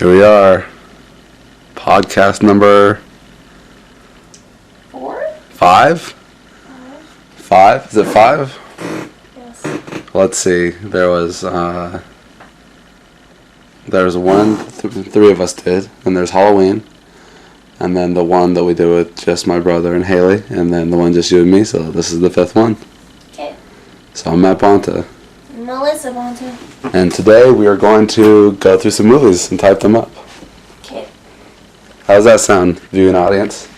Here we are. Podcast number 4? 5? 5? Is it 5? Yes. Let's see. There was one, three of us did, and there's Halloween, and then the one that we did with just my brother and Haley, and then the one just you and me, so this is the 5th one. Okay. So I'm Matt Bonta. Melissa Bonta. And today we are going to go through some movies and type them up. Okay. How does that sound, viewing audience?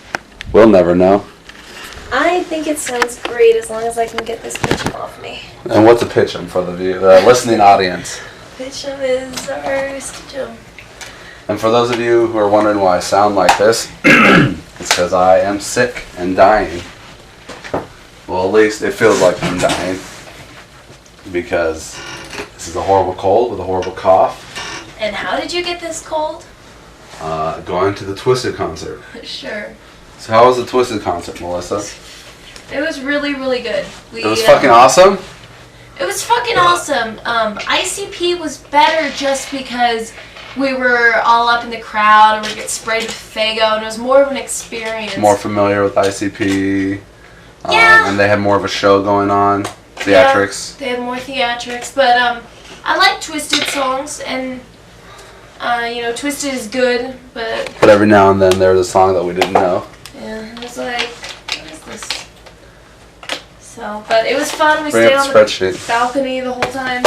We'll never know. I think it sounds great as long as I can get this pitch off me. And what's a pitch for the listening audience? Pitch is our studio. And for those of you who are wondering why I sound like this, it's because I am sick and dying. Well, at least it feels like I'm dying. Because this is a horrible cold with a horrible cough. And how did you get this cold? Going to the Twisted concert. Sure. So how was the Twisted concert, Melissa? It was really, really good. It was fucking awesome? It was fucking awesome. ICP was better just because we were all up in the crowd and we get sprayed with Faygo, and it was more of an experience. More familiar with ICP. Yeah. And they had more of a show going on. Theatrics. Yeah, they had more theatrics, but I like Twisted songs, and Twisted is good, but every now and then there's a song that we didn't know. yeah, it was like, what is this? So, but it was fun. We Bring stayed up on the the spreadsheet. balcony the whole time.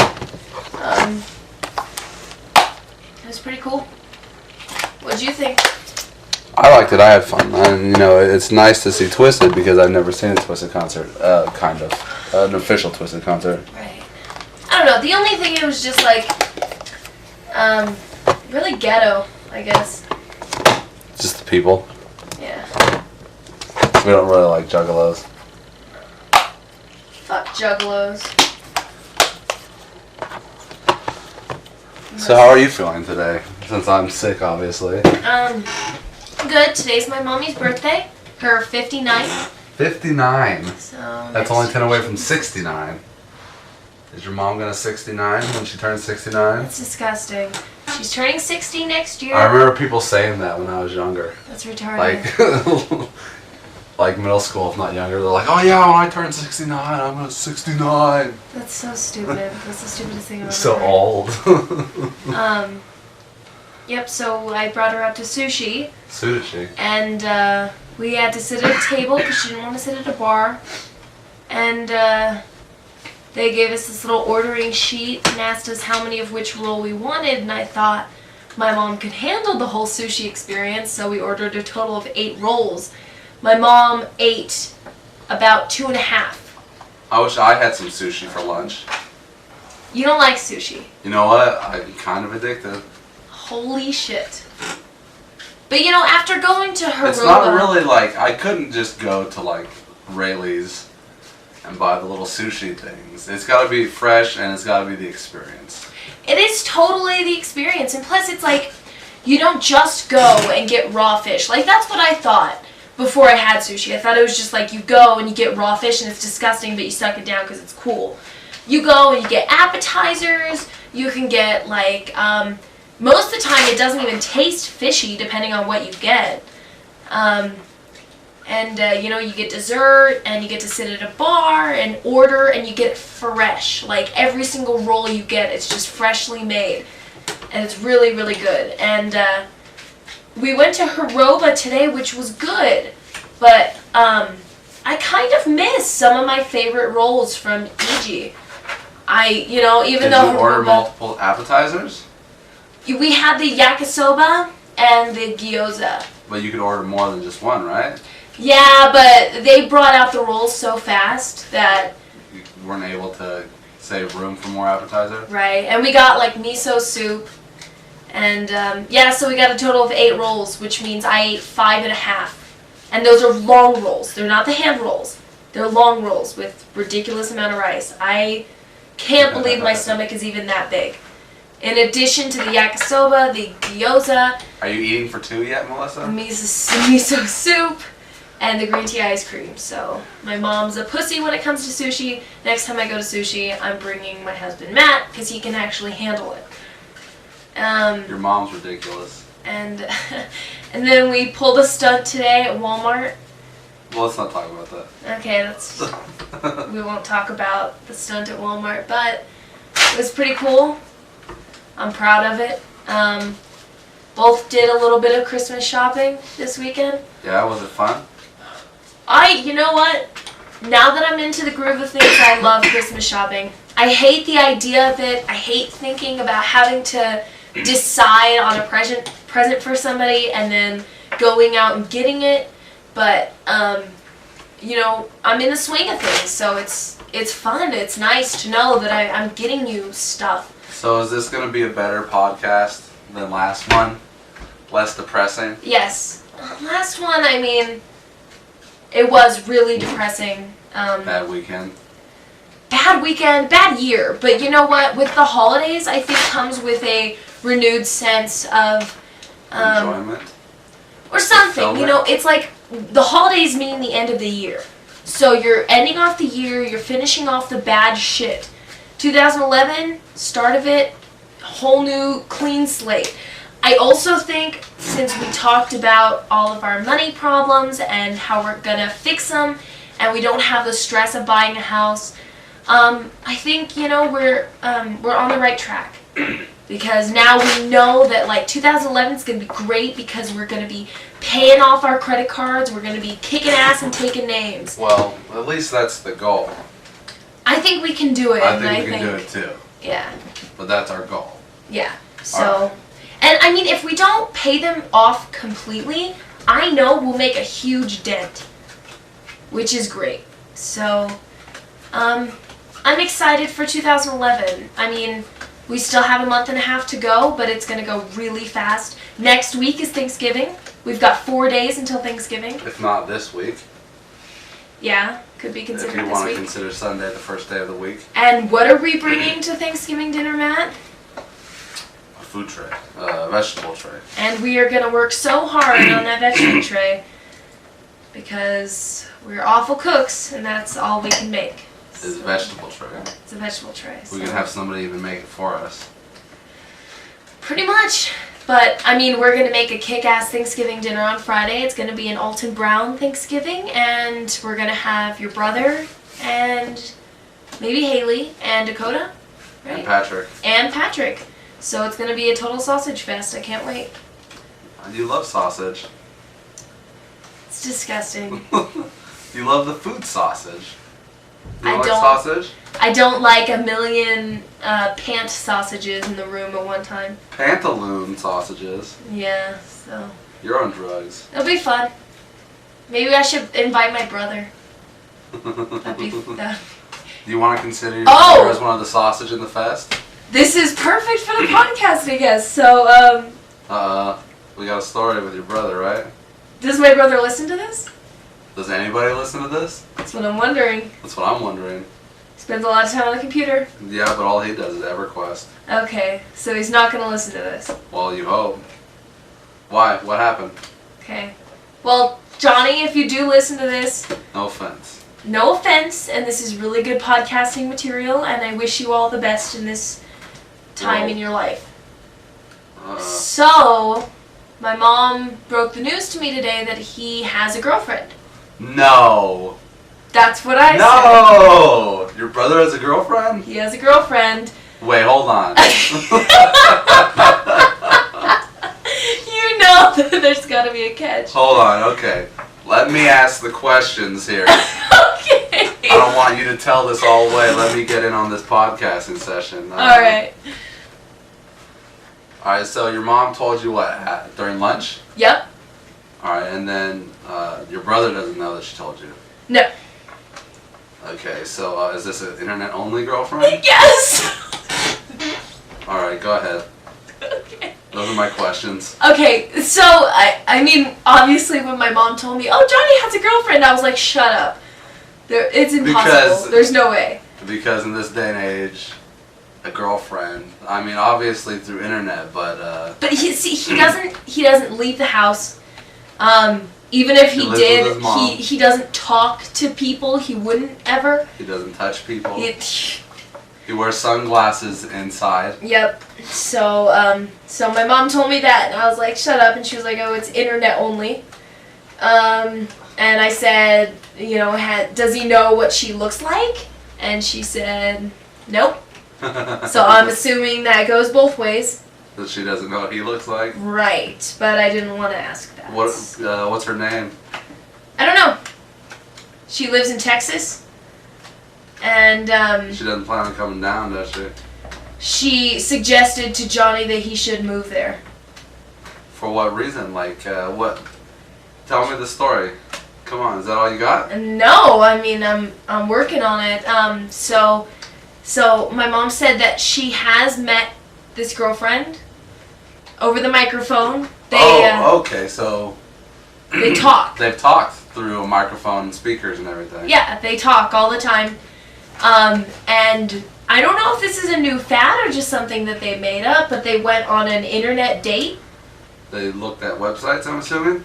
It was pretty cool. What'd you think? I liked it. I had fun, and it's nice to see Twisted because I've never seen a Twisted concert. Kind of an official Twisted concert. Right. I don't know. The only thing, it was just like, really ghetto, I guess. Just the people. Yeah. We don't really like juggalos. Fuck juggalos. So how are you feeling today? Since I'm sick, obviously. Good. Today's my mommy's birthday. Her 59th. 59. So That's only 10 away from 69. Is your mom gonna 69 when she turns 69? That's disgusting. She's turning 60 next year. I remember people saying that when I was younger. That's retarded. Like middle school, if not younger. They're like, oh yeah, when I turn 69, I'm gonna 69. That's so stupid. That's the stupidest thing I've ever So heard. old. Yep, so I brought her out to sushi. Sushi. And we had to sit at a table because she didn't want to sit at a bar. And they gave us this little ordering sheet and asked us how many of which roll we wanted. And I thought my mom could handle the whole sushi experience, so we ordered a total of 8 rolls. My mom ate about 2.5. I wish I had some sushi for lunch. You don't like sushi. You know what? I'm kind of addicted. Holy shit. But after going to Hiroba... It's not really like, I couldn't just go to like Rayleigh's and buy the little sushi things. It's gotta be fresh and it's gotta be the experience. It is totally the experience. And plus it's like, you don't just go and get raw fish. Like, that's what I thought before I had sushi. I thought it was just like you go and you get raw fish and it's disgusting, but you suck it down because it's cool. You go and you get appetizers. You can get like... most of the time it doesn't even taste fishy depending on what you get. You get dessert and you get to sit at a bar and order and you get it fresh. Like every single roll you get, it's just freshly made. And it's really, really good. And we went to Hiroba today, which was good. But I kind of miss some of my favorite rolls from Iji. Did you order multiple appetizers? We had the yakisoba and the gyoza. But you could order more than just one, right? Yeah, but they brought out the rolls so fast that... You weren't able to save room for more appetizers? Right, and we got like miso soup. And so we got a total of 8 rolls, which means I ate 5.5. And those are long rolls. They're not the hand rolls. They're long rolls with ridiculous amount of rice. I can't believe my stomach is even that big. In addition to the yakisoba, the gyoza... Are you eating for 2 yet, Melissa? Miso soup, and the green tea ice cream. So my mom's a pussy when it comes to sushi. Next time I go to sushi, I'm bringing my husband Matt, because he can actually handle it. Your mom's ridiculous. And and then we pulled a stunt today at Walmart. Well, let's not talk about that. Okay, we won't talk about the stunt at Walmart, but it was pretty cool. I'm proud of it. Both did a little bit of Christmas shopping this weekend. Yeah, was it fun? You know what? Now that I'm into the groove of things, I love Christmas shopping. I hate the idea of it. I hate thinking about having to decide on a present for somebody and then going out and getting it. But, you know, I'm in the swing of things, so it's fun. It's nice to know that I'm getting you stuff. So is this going to be a better podcast than last one? Less depressing? Yes. Last one, I mean, it was really depressing. Bad weekend. Bad weekend, bad year. But you know what? With the holidays, I think comes with a renewed sense of Enjoyment? Or something. Fulfillment? You know, it's like the holidays mean the end of the year. So you're ending off the year, you're finishing off the bad shit. 2011, start of it, whole new clean slate. I also think, since we talked about all of our money problems and how we're gonna fix them, and we don't have the stress of buying a house, I think, you know, we're on the right track. Because now we know that, like, 2011 is going to be great because we're going to be paying off our credit cards, we're going to be kicking ass and taking names. Well, at least that's the goal. I think we can do it. I think we can do it too. Yeah. But that's our goal. Yeah. So, and I mean, if we don't pay them off completely, I know we'll make a huge dent, which is great. So, I'm excited for 2011. I mean, we still have a month and a half to go, but it's going to go really fast. Next week is Thanksgiving. We've got 4 days until Thanksgiving. If not this week. Yeah, could be considered this week. If you want to consider Sunday the first day of the week. And what are we bringing to Thanksgiving dinner, Matt? A food tray. A vegetable tray. And we are going to work so hard on that vegetable tray because we're awful cooks, and that's all we can make. It's a vegetable tray. It's a vegetable tray. We can have somebody even make it for us. Pretty much. But, I mean, we're going to make a kick-ass Thanksgiving dinner on Friday. It's going to be an Alton Brown Thanksgiving, and we're going to have your brother and maybe Haley and Dakota, right? And Patrick. And Patrick. So it's going to be a total sausage fest. I can't wait. You love sausage. It's disgusting. You love the food sausage. You I like don't. sausage? I don't like a million pant sausages in the room at one time. Pantaloon sausages. Yeah, so You're on drugs. it'll be fun. Maybe I should invite my brother. That'd be that. Do you want to consider your Oh! brother as one of the sausage in the fest? This is perfect for the podcast, I guess. So, We got a story with your brother, right? does my brother listen to this? Does anybody listen to this? That's what I'm wondering. That's what I'm wondering. Spends a lot of time on the computer. Yeah, but all he does is EverQuest. Okay, so he's not gonna listen to this. Well, you hope. Why? What happened? Okay. Well, Johnny, if you do listen to this, No offense. no offense, and this is really good podcasting material, and I wish you all the best in this time Well, in your life. So, my mom broke the news to me today that he has a girlfriend. No! That's what I said. No! Your brother has a girlfriend? He has a girlfriend. Wait, hold on. You know that there's gotta be a catch. Hold on, okay. Let me ask the questions here. Okay. I don't want you to tell this all the way. Let me get in on this podcasting session. Alright. Alright, so your mom told you what, during lunch? Yep. Alright, and then your brother doesn't know that she told you. No. Okay, so is this an internet-only girlfriend? Yes! Alright, go ahead. Okay. Those are my questions. Okay, so, I mean, obviously when my mom told me, oh, Johnny has a girlfriend, I was like, shut up. It's impossible. Because- There's no way. Because in this day and age, a girlfriend, I mean, obviously through internet, but But he doesn't leave the house. Even if he lives with did, his mom. he doesn't talk to people. He wouldn't ever. he doesn't touch people. He wears sunglasses inside. Yep. So so my mom told me that, and I was like, shut up. And she was like, oh, it's internet only. And I said, you know, does he know what she looks like? And she said, nope. So I'm assuming that goes both ways. That she doesn't know what he looks like. Right, but I didn't want to ask that. What's her name? I don't know. She lives in Texas. And She doesn't plan on coming down, does she? she suggested to Johnny that he should move there. For what reason? Like, what? Tell me the story. Come on, is that all you got? No, I mean I'm working on it. So my mom said that she has met this girlfriend over the microphone. Okay, so they talk. they've talked through a microphone and speakers and everything. Yeah, they talk all the time. And I don't know if this is a new fad or just something that they made up, but they went on an internet date. They looked at websites, I'm assuming?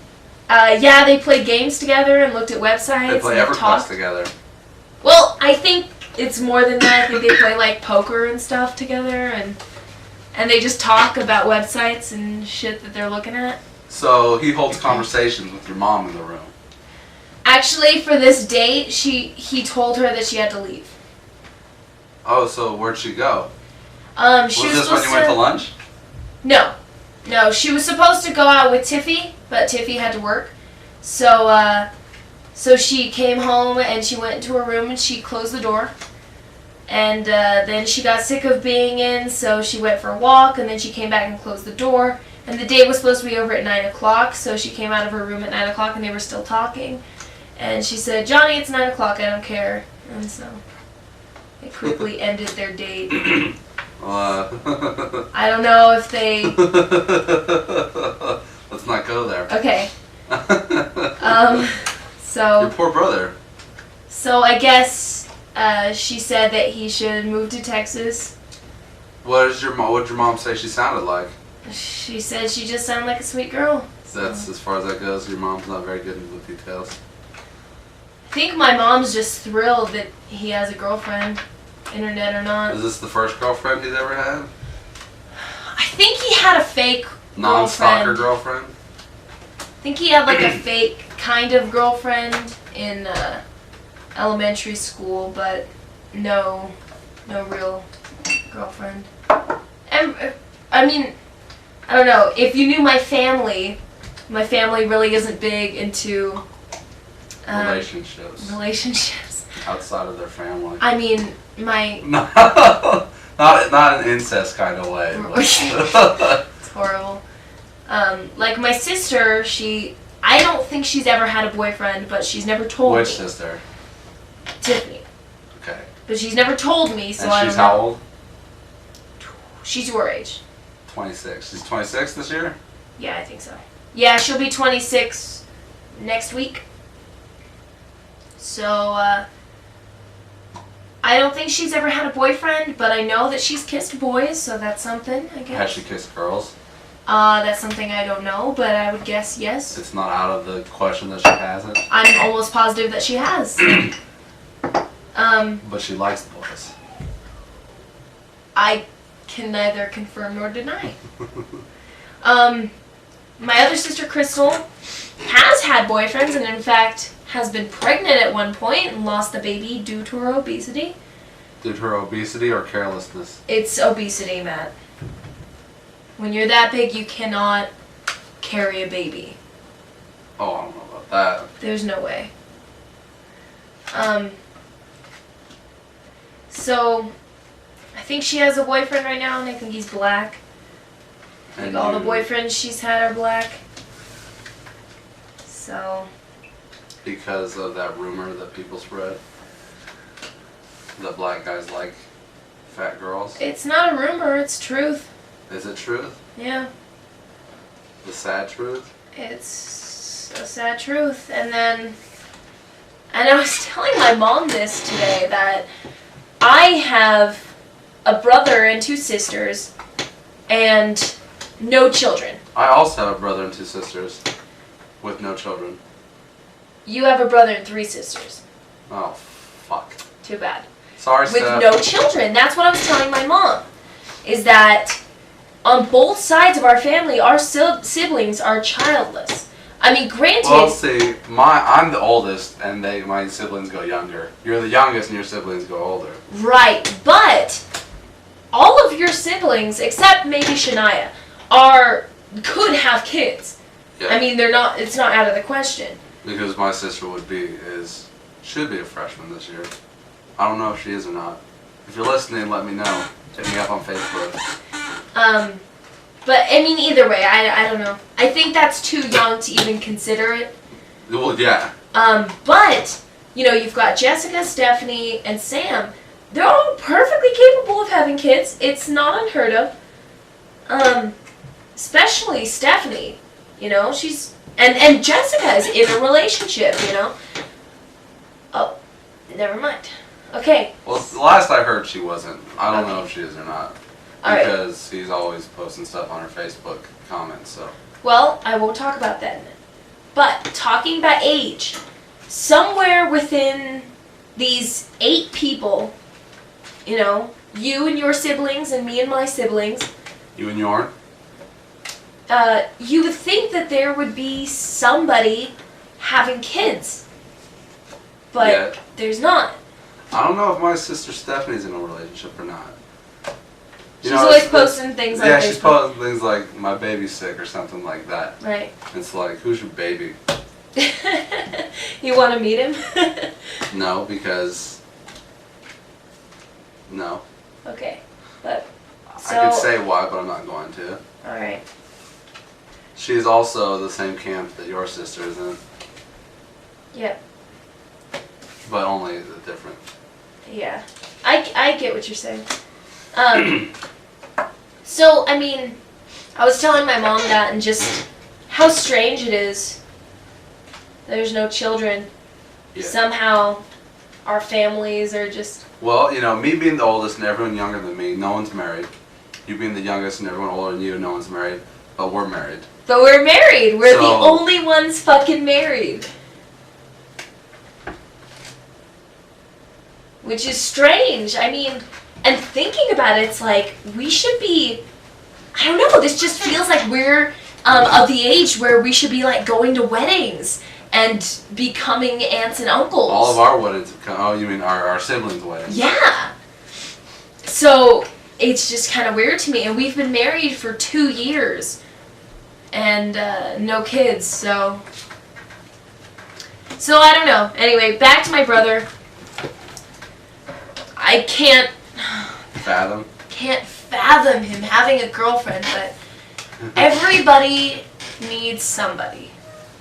Yeah, they played games together and looked at websites. They play and EverQuest talked. together. Well, I think it's more than that. I think they play like poker and stuff together, and they just talk about websites and shit that they're looking at. So he holds conversations with your mom in the room. Actually, for this date, he told her that she had to leave. Oh, so where'd she go? She Was was this when you went to lunch? No, she was supposed to go out with Tiffy, but Tiffy had to work. So she came home and she went into her room and she closed the door. And then she got sick of being in, so she went for a walk, and then she came back and closed the door. And the date was supposed to be over at 9 o'clock, so she came out of her room at 9 o'clock and they were still talking. And she said, Johnny, it's 9 o'clock, I don't care. And so they quickly ended their date. I don't know if they... Let's not go there. Okay. So... Your poor brother. So I guess she said that he should move to Texas. What'd your mom say she sounded like? She said she just sounded like a sweet girl. So. That's as far as that goes. Your mom's not very good with details. I think my mom's just thrilled that he has a girlfriend, internet or not. Is this the first girlfriend he's ever had? I think he had a fake Non-stalker girlfriend. girlfriend? I think he had like a fake kind of girlfriend in elementary school, but no real girlfriend. And I mean, I don't know. If you knew my family really isn't big into relationships Outside of their family. I mean, my not an incest kind of way. It's horrible. Like my sister, I don't think she's ever had a boyfriend, but she's never told me. Which sister? Tiffany. Okay. But she's never told me, so and I don't know. she's how old? She's your age. 26. She's 26 this year? Yeah, I think so. Yeah, she'll be 26 next week. So, I don't think she's ever had a boyfriend, but I know that she's kissed boys, so that's something, I guess. Has she kissed girls? That's something I don't know, but I would guess yes. It's not out of the question that she hasn't? I'm almost positive that she has. But she likes the boys. I can neither confirm nor deny. My other sister, Crystal, has had boyfriends and, in fact, has been pregnant at one point and lost the baby due to her obesity. Due to her obesity or carelessness? It's obesity, Matt. When you're that big, you cannot carry a baby. Oh, I don't know about that. There's no way. So, I think she has a boyfriend right now, and I think he's black. Like all the boyfriends she's had are black. So. Because of that rumor that people spread? That black guys like fat girls? It's not a rumor, it's truth. Is it truth? Yeah. The sad truth? It's a sad truth. And I was telling my mom this today, that I have a brother and 2 sisters and no children. I also have a brother and 2 sisters with no children. You have a brother and 3 sisters. Oh, fuck. Too bad. Sorry, with Steph. no children. That's what I was telling my mom. Is that on both sides of our family, our siblings are childless. I mean, granted. Well, see, I'm the oldest, and my siblings go younger. You're the youngest, and your siblings go older. Right, but all of your siblings, except maybe Shania, could have kids. Yeah. I mean, they're not. It's not out of the question. Because my sister should be a freshman this year. I don't know if she is or not. If you're listening, let me know. Hit me up on Facebook. But I mean, either way, I don't know. I think that's too young to even consider it. Well, yeah. But you've got Jessica, Stephanie, and Sam. They're all perfectly capable of having kids. It's not unheard of. Especially Stephanie. She's and Jessica is in a relationship. Oh, never mind. Okay. Well, the last I heard, she wasn't. I don't know if she is or not. All right. Because he's always posting stuff on her Facebook comments, so. Well, I won't talk about that in a minute. But talking about age, somewhere within these 8 people, you and your siblings and me and my siblings. You and yours? You would think that there would be somebody having kids. But there's not. I don't know if my sister Stephanie's in a relationship or not. She's always posting things on Facebook. Yeah, she's posting things like, my baby's sick or something like that. Right. It's like, who's your baby? You want to meet him? No, because... No. Okay. But... So, I could say why, but I'm not going to. Alright. She's also the same camp that your sister is in. Yep. But only different. Yeah. I get what you're saying. So, I mean, I was telling my mom that and just how strange it is. There's no children. Yeah. Somehow our families are just... Well, me being the oldest and everyone younger than me, no one's married. You being the youngest and everyone older than you, no one's married. But we're married. But we're married. We're the only ones fucking married. Which is strange. I mean, and thinking about it, it's like, we should be... I don't know, this just feels like we're of the age where we should be like going to weddings and becoming aunts and uncles. All of our weddings have come... Oh, you mean our siblings' weddings? Yeah. So, it's just kind of weird to me. And we've been married for 2 years. And no kids, so... So, I don't know. Anyway, back to my brother. I can't fathom him having a girlfriend, but everybody needs somebody.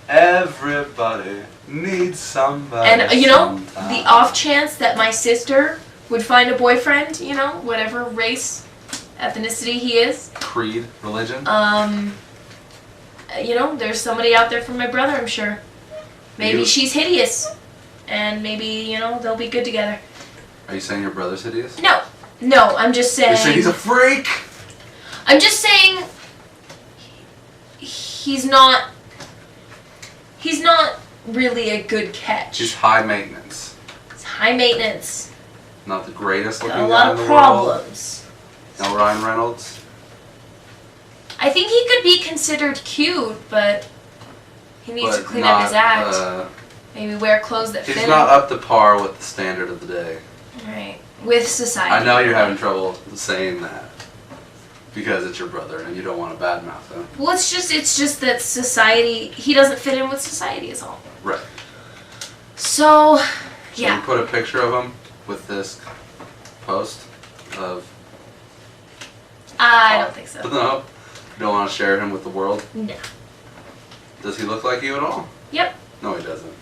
Everybody needs somebody. And sometime. the off chance that my sister would find a boyfriend, whatever race, ethnicity he is. Creed, religion. There's somebody out there for my brother, I'm sure. Maybe she's hideous, and maybe they'll be good together. Are you saying your brother's hideous? No, I'm just saying... You're saying he's a freak? I'm just saying... He's not really a good catch. He's high maintenance. He's high maintenance. Not the greatest looking Got a guy lot in of the problems. world. No Ryan Reynolds? I think he could be considered cute, but he needs to clean up his act. Maybe wear clothes that fit him. He's not up to par with the standard of the day. Right. With society. I know you're having trouble saying that because it's your brother and you don't want to badmouth him. Well, it's just that society, he doesn't fit in with society is all. Right. So, Should yeah. we put a picture of him with this post of... I don't think so. No? You don't want to share him with the world? No. Does he look like you at all? Yep. No, he doesn't.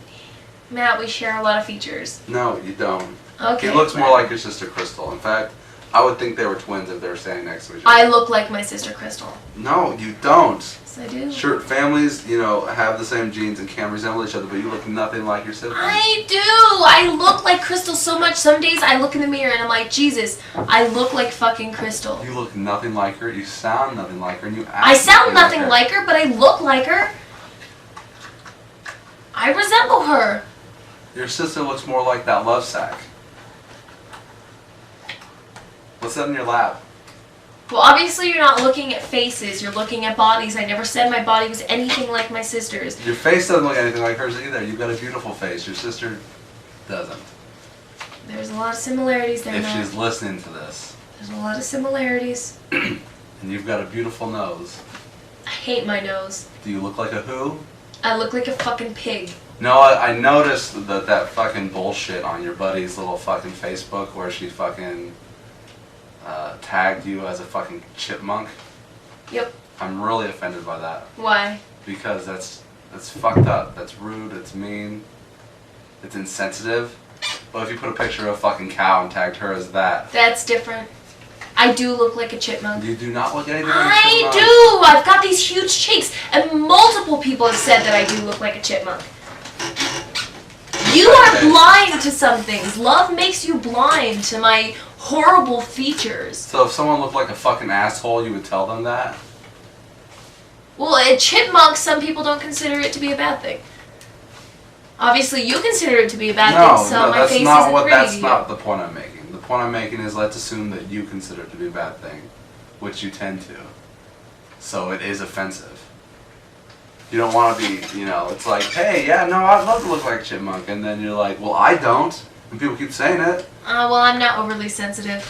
Matt, we share a lot of features. No, you don't. Okay. He looks more like your sister Crystal. In fact, I would think they were twins if they were standing next to each other. I look like my sister Crystal. No, you don't. Yes, I do. Sure, families, have the same genes and can resemble each other, but you look nothing like your siblings. I do. I look like Crystal so much. Some days I look in the mirror and I'm like, Jesus, I look like fucking Crystal. You look nothing like her. You sound nothing like her, and you act. I sound nothing like her, but I look like her. I resemble her. Your sister looks more like that love sack. What's that in your lap? Well, obviously you're not looking at faces, you're looking at bodies. I never said my body was anything like my sister's. Your face doesn't look anything like hers either. You've got a beautiful face. Your sister doesn't. There's a lot of similarities there, If Matt. she's listening to this. There's a lot of similarities. And you've got a beautiful nose. I hate my nose. Do you look like a who? I look like a fucking pig. No, I noticed that fucking bullshit on your buddy's little fucking Facebook where she fucking tagged you as a fucking chipmunk. Yep. I'm really offended by that. Why? Because that's fucked up. That's rude. It's mean. It's insensitive. But if you put a picture of a fucking cow and tagged her as that. That's different. I do look like a chipmunk. You do not look anything like a I chipmunk. do! I've got these huge cheeks, and multiple people have said that I do look like a chipmunk. You are blind to some things. Love makes you blind to my horrible features. So if someone looked like a fucking asshole, you would tell them that? Well, a chipmunk, some people don't consider it to be a bad thing. Obviously, you consider it to be a bad thing, so my that's face not isn't what. pretty That's to you. not the point I'm making. The point I'm making is let's assume that you consider it to be a bad thing, which you tend to. So it is offensive. You don't want to be, it's like, hey, yeah, no, I'd love to look like a chipmunk, and then you're like, well, I don't, and people keep saying it. Well, I'm not overly sensitive.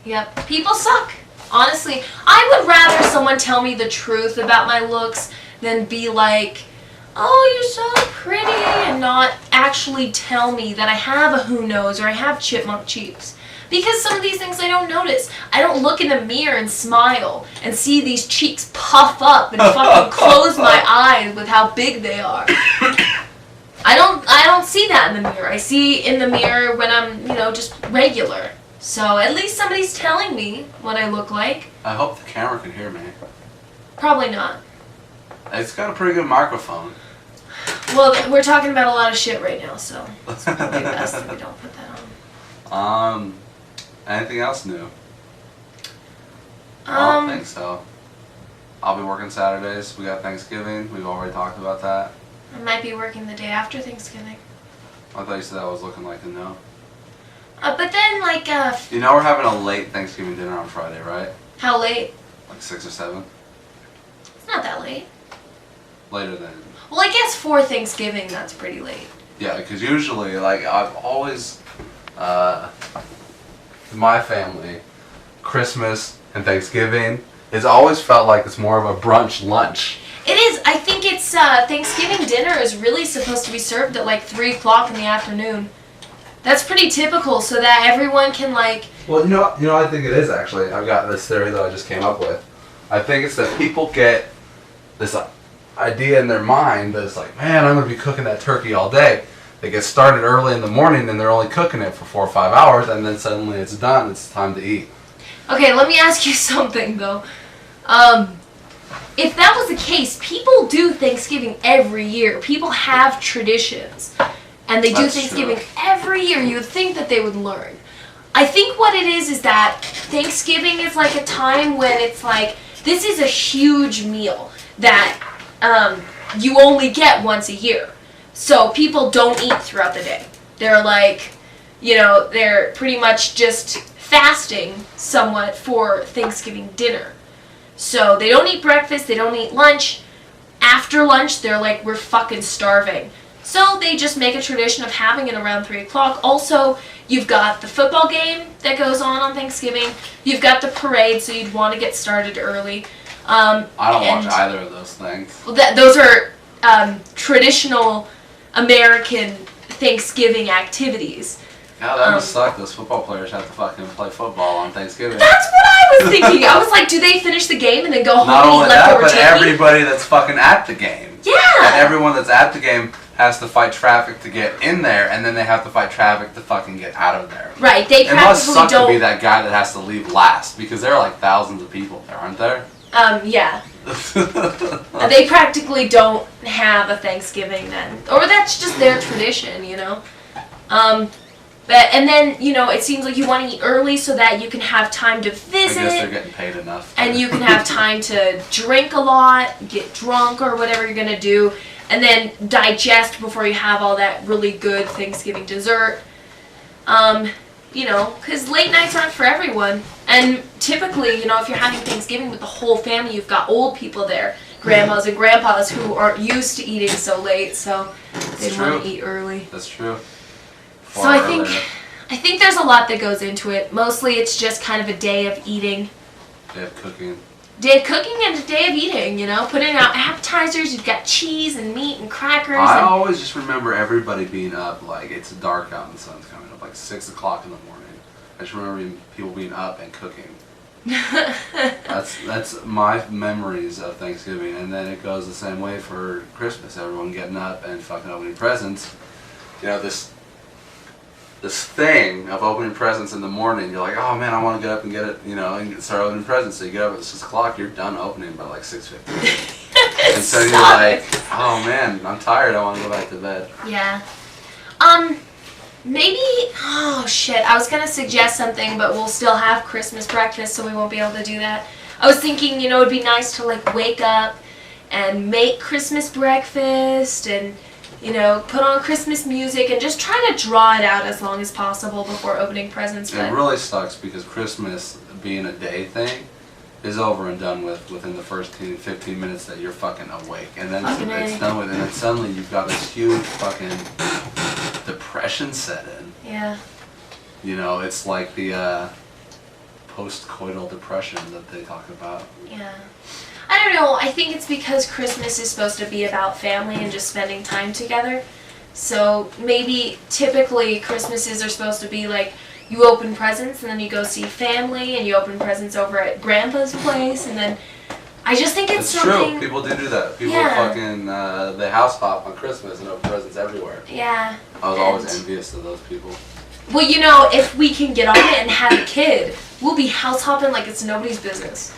Yep, people suck. Honestly, I would rather someone tell me the truth about my looks than be like, oh, you're so pretty, and not actually tell me that I have a who knows or I have chipmunk cheeks. Because some of these things I don't notice. I don't look in the mirror and smile and see these cheeks puff up and fucking close my eyes with how big they are. I don't see that in the mirror. I see in the mirror when I'm, just regular. So at least somebody's telling me what I look like. I hope the camera can hear me. Probably not. It's got a pretty good microphone. Well, we're talking about a lot of shit right now, so it's probably best that we don't put that on. Anything else new? I don't think so. I'll be working Saturdays. We got Thanksgiving. We've already talked about that. I might be working the day after Thanksgiving. I thought you said that was looking like a no. But then, we're having a late Thanksgiving dinner on Friday, right? how late? Like 6 or 7? It's not that late. Later than... Well, I guess for Thanksgiving, that's pretty late. Yeah, because usually, I've always... my family, Christmas and Thanksgiving, it's always felt like it's more of a brunch lunch. It is. I think it's Thanksgiving dinner is really supposed to be served at 3 o'clock in the afternoon. That's pretty typical, so that everyone can Well, I think it is actually. I've got this theory that I just came up with. I think it's that people get this idea in their mind that it's like, man, I'm going to be cooking that turkey all day. They get started early in the morning and they're only cooking it for 4 or 5 hours, and then suddenly it's done. It's time to eat. Okay, let me ask you something though. If that was the case, people do Thanksgiving every year. People have traditions. And they do That's Thanksgiving true. every year. You would think that they would learn. I think what it is that Thanksgiving is like a time when it's like, this is a huge meal that you only get once a year. So people don't eat throughout the day. They're they're pretty much just fasting somewhat for Thanksgiving dinner. So they don't eat breakfast, they don't eat lunch. After lunch, they're like, we're fucking starving. So they just make a tradition of having it around 3 o'clock. Also, you've got the football game that goes on Thanksgiving. You've got the parade, so you'd want to get started early. I don't watch either of those things. Well, those are traditional American Thanksgiving activities. Yeah, that must suck. Those football players have to fucking play football on Thanksgiving. That's what I was thinking. I was like, do they finish the game and then go home Not and only eat that, leftover but turkey? everybody that's fucking at the game. Yeah. And everyone that's at the game has to fight traffic to get in there, and then they have to fight traffic to fucking get out of there. Right, they It must practically suck don't. to be that guy that has to leave last, because there are like thousands of people there, aren't there? Yeah. They practically don't have a Thanksgiving then. Or that's just their tradition, And then, it seems like you want to eat early so that you can have time to I visit. guess they're getting paid enough. And you can have time to drink a lot, get drunk or whatever you're going to do, and then digest before you have all that really good Thanksgiving dessert. you know, because late nights aren't for everyone. And typically, you know, if you're having Thanksgiving with the whole family, you've got old people there, grandmas and grandpas who aren't used to eating so late, so they want to eat early. That's true. So I think there's a lot that goes into it. Mostly it's just kind of a day of eating. Day of cooking. Day of cooking and a day of eating, you know, putting out appetizers, you've got cheese and meat and crackers. I always just remember everybody being up, like, it's dark out and the sun's coming up, like 6 o'clock in the morning. I just remember people being up and cooking. That's my memories of Thanksgiving, and then it goes the same way for Christmas. Everyone getting up and fucking opening presents. You know, this thing of opening presents in the morning, you're like, oh man, I want to get up and get it, you know, and start opening presents. So you get up at 6 o'clock, you're done opening by like 6:50. And so you're like, oh man, I'm tired, I want to go back to bed. Yeah. Maybe, oh shit, I was gonna suggest something, but we'll still have Christmas breakfast, so we won't be able to do that. I was thinking, you know, it'd be nice to like wake up and make Christmas breakfast and, you know, put on Christmas music and just try to draw it out as long as possible before opening presents. It really sucks because Christmas being a day thing is over and done with within the first 15 minutes that you're fucking awake. And then it's done with, and then suddenly you've got this huge fucking depression set in. Yeah. You know, it's like the post-coital depression that they talk about. Yeah. I don't know, I think it's because Christmas is supposed to be about family and just spending time together. So maybe typically Christmases are supposed to be like you open presents and then you go see family and you open presents over at Grandpa's place and then I just think it's something... true. People do that. People fucking they house hop on Christmas and open presents everywhere. Yeah. I was always envious of those people. Well, you know, if we can get on it and have a kid, we'll be house hopping like it's nobody's business.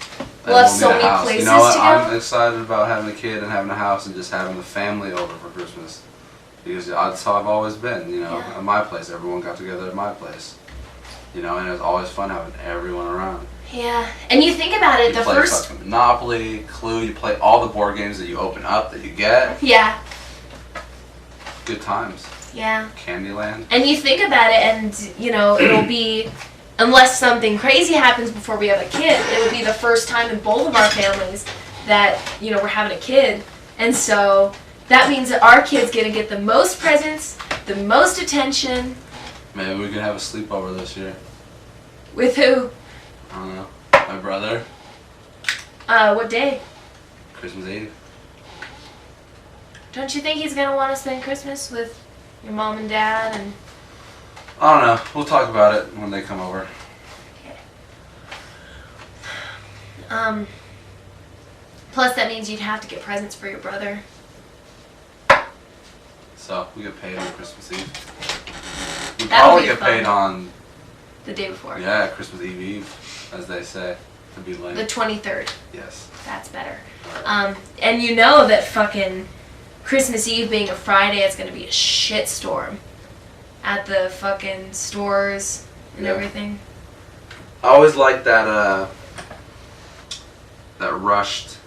We'll have so many places you know what? to go. I'm excited about having a kid and having a house and just having the family over for Christmas. Because that's how I've always been, you know, at my place. Everyone got together at my place. You know, and it was always fun having everyone around. Yeah, and you think about it, you play fucking Monopoly, Clue, you play all the board games that you open up, that you get. Yeah. Good times. Yeah. Candyland. And you think about it and, you know, it'll be, unless something crazy happens before we have a kid, it'll be the first time in both of our families that, you know, we're having a kid. And so that means that our kid's going to get the most presents, the most attention. Maybe we can have a sleepover this year. With who? I don't know. My brother. What day? Christmas Eve. Don't you think he's going to want to spend Christmas with your mom and dad and... I don't know. We'll talk about it when they come over. Okay. Plus that means you'd have to get presents for your brother. So, we get paid on Christmas Eve. We That'll probably be get fun. paid on... The day before. Yeah, Christmas Eve, as they say. To be lame. The 23rd. Yes. That's better. And you know that fucking Christmas Eve being a Friday, it's going to be a shitstorm at the fucking stores and everything. I always like that that rushed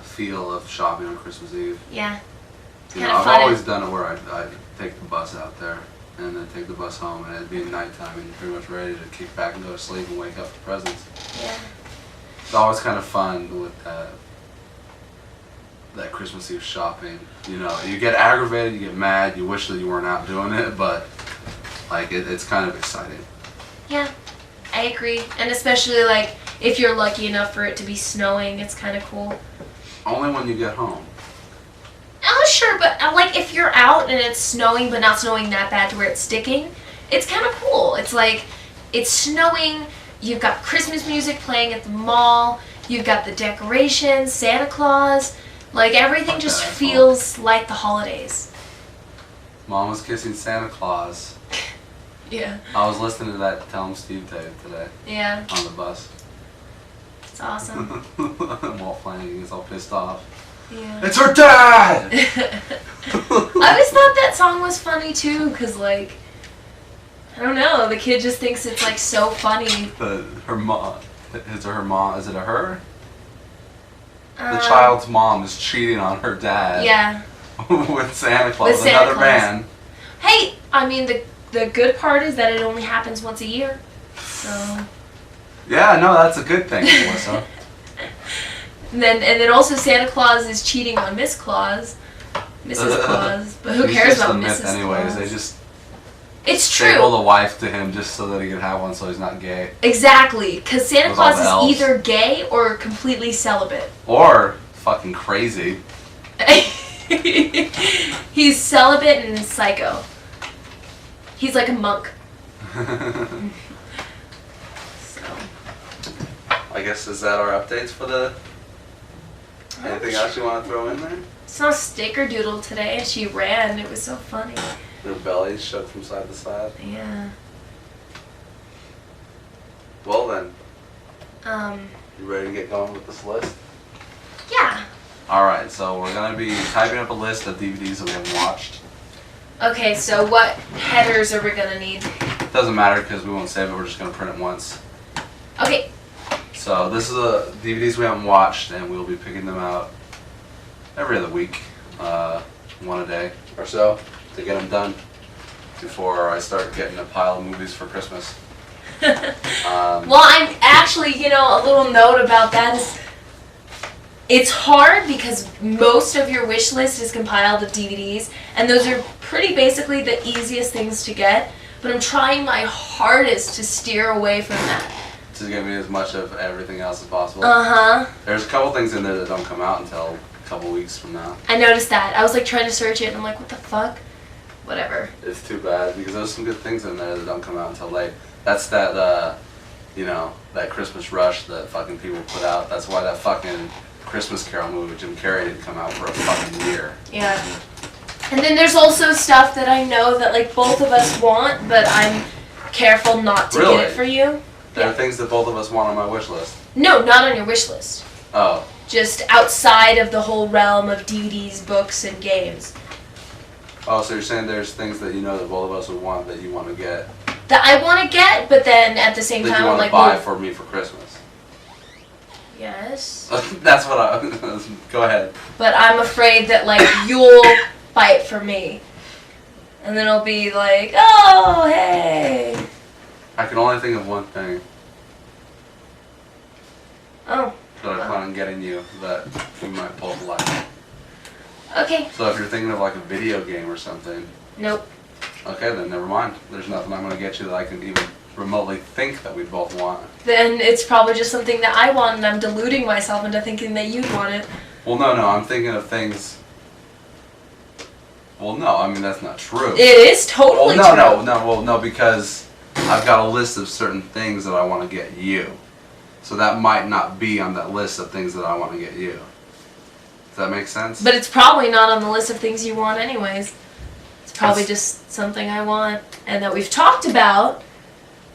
feel of shopping on Christmas Eve. Yeah. You know, I've always done it where I'd take the bus out there and then take the bus home and it'd be nighttime and you're pretty much ready to kick back and go to sleep and wake up for presents. Yeah. It's always kind of fun with that Christmas Eve shopping. You know, you get aggravated, you get mad, you wish that you weren't out doing it, but like it's kind of exciting. Yeah, I agree. And especially like if you're lucky enough for it to be snowing, it's kind of cool. Only when you get home. Oh, sure, but like if you're out and it's snowing, but not snowing that bad to where it's sticking, it's kind of cool. It's like, it's snowing, you've got Christmas music playing at the mall, you've got the decorations, Santa Claus, like everything just feels like the holidays. Mom was kissing Santa Claus. Yeah. I was listening to that Tell 'em Steve tape today. Yeah. On the bus. It's awesome. Walt Flanagan gets all pissed off. Yeah. It's her dad! I always thought that song was funny too, cause like, I don't know, the kid just thinks it's like so funny. Her mom, is it her mom? Is it a her? The child's mom is cheating on her dad. Yeah. with Santa Claus, with Santa another Claus. man. Hey, I mean the good part is that it only happens once a year. So. Yeah, no, that's a good thing, Melissa. And then also Santa Claus is cheating on Mrs. Claus. But who cares about Mrs. Myth anyways. Claus? They just It's staple true. the wife to him just so that he can have one, so he's not gay. Exactly, because Santa With all Claus the is elves. either gay or completely celibate. Or fucking crazy. He's celibate and psycho. He's like a monk. So. I guess is that our updates for the. Anything else you want to throw in there? Saw Snickerdoodle today. She ran. It was so funny. Their bellies shook from side to side. Yeah. Well then, Um. you ready to get going with this list? Yeah. Alright, so we're going to be typing up a list of DVDs that we haven't watched. Okay, so what headers are we gonna need? Doesn't matter because we won't save it, we're just going to print it once. Okay. So this is the DVDs we haven't watched, and we'll be picking them out every other week, one a day or so, to get them done before I start getting a pile of movies for Christmas. Well, I'm actually, a little note about that is it's hard because most of your wish list is compiled of DVDs, and those are pretty basically the easiest things to get, but I'm trying my hardest to steer away from that. To get me as much of everything else as possible. Uh-huh. There's a couple things in there that don't come out until a couple weeks from now. I noticed that. I was like trying to search it, and I'm like, what the fuck? Whatever. It's too bad because there's some good things in there that don't come out until late. That's that, that Christmas rush that fucking people put out. That's why that fucking Christmas Carol movie with Jim Carrey didn't come out for a fucking year. Yeah. And then there's also stuff that I know that like both of us want, but I'm careful not to Really? get it for you. There Yeah. are things that both of us want on my wish list. No, not on your wish list. Oh. Just outside of the whole realm of DVDs, books, and games. Oh, so you're saying there's things that you know that both of us would want that you want to get, That I want to get, but then at the same that time you I'm want to like, buy well, for me for Christmas. yes. That's what I. Go ahead. But I'm afraid that like you'll buy it for me. And then I'll be like, oh, hey. I can only think of one thing Oh, that I plan on getting you that we might pull the line. okay. So if you're thinking of like a video game or something, Nope. okay, then never mind. There's nothing I'm going to get you that I can even remotely think that we both want. Then it's probably just something that I want, and I'm deluding myself into thinking that you'd want it. Well, no, I'm thinking of things. Well, no, I mean that's not true. It is totally true. No, because I've got a list of certain things that I want to get you. So that might not be on that list of things that I want to get you. Does that make sense? But it's probably not on the list of things you want anyways. It's probably That's- just something I want, and that we've talked about,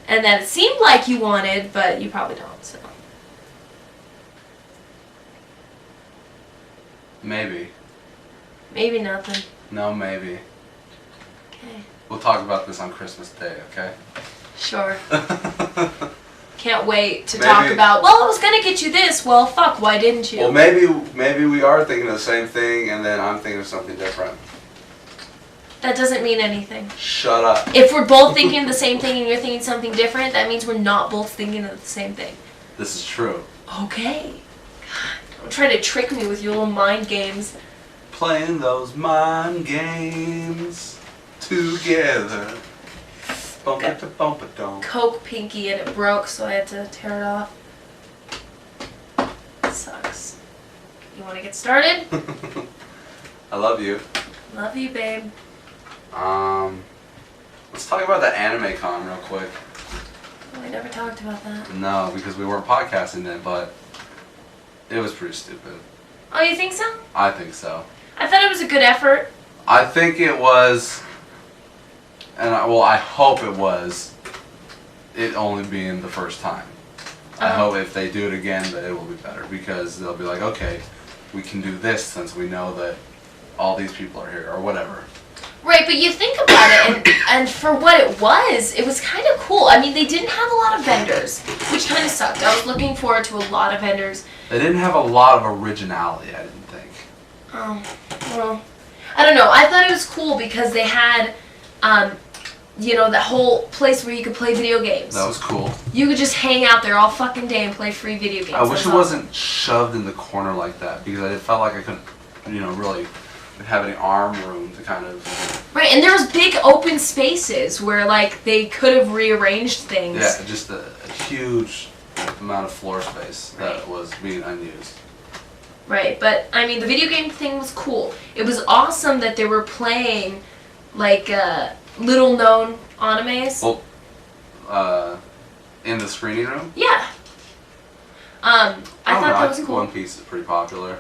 and that it seemed like you wanted, but you probably don't, so. Maybe. Maybe nothing. No, maybe. Okay. We'll talk about this on Christmas Day, okay? Sure. Can't wait to Maybe- talk about, well, I was gonna get you this. Well, fuck, why didn't you? Well, maybe we are thinking of the same thing, and then I'm thinking of something different. That doesn't mean anything. Shut up. If we're both thinking the same thing and you're thinking something different, that means we're not both thinking of the same thing. This is true. Okay. God, don't try to trick me with your little mind games. Playing those mind games together. Bumpa to bumpa dong. Coke pinky and it broke, so I had to tear it off. Sucks. You want to get started? I love you. Love you, babe. Let's talk about that anime con real quick. Oh, we never talked about that. No, because we weren't podcasting it, but it was pretty stupid. Oh, you think so? I think so. I thought it was a good effort. I think it was, and I hope it was, it only being the first time. I hope if they do it again that it will be better, because they'll be like, okay, we can do this since we know that all these people are here, or whatever. Right, but you think about it, and for what it was kind of cool. I mean, they didn't have a lot of vendors, which kind of sucked. I was looking forward to a lot of vendors. They didn't have a lot of originality, I didn't think. Oh, well, I don't know. I thought it was cool because they had that whole place where you could play video games. That was cool. You could just hang out there all fucking day and play free video games. I wish it wasn't shoved in the corner like that, because I felt like I couldn't, really have any arm room to kind of... Right, and there was big open spaces where, like, they could have rearranged things. Yeah, just a huge amount of floor space that was being unused. Right, but, I mean, the video game thing was cool. It was awesome that they were playing, like, little-known animes. Well, in the screening room? Yeah. I thought that was think cool. One Piece is pretty popular.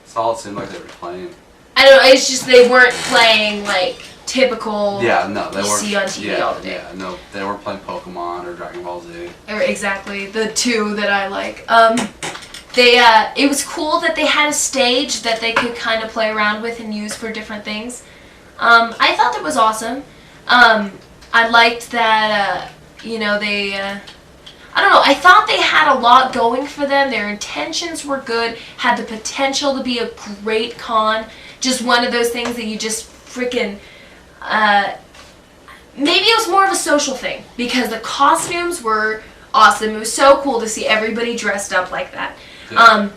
That's all it seemed like they were playing. I don't know, it's just they weren't playing, like, typical they weren't. see on TV all the day. Yeah, no, they weren't playing Pokemon or Dragon Ball Z. Exactly, the two that I like. It was cool that they had a stage that they could kind of play around with and use for different things. I thought that was awesome. I liked that, I don't know, I thought they had a lot going for them. Their intentions were good, had the potential to be a great con. Just one of those things that you just freaking... maybe it was more of a social thing, because the costumes were awesome. It was so cool to see everybody dressed up like that. Yeah.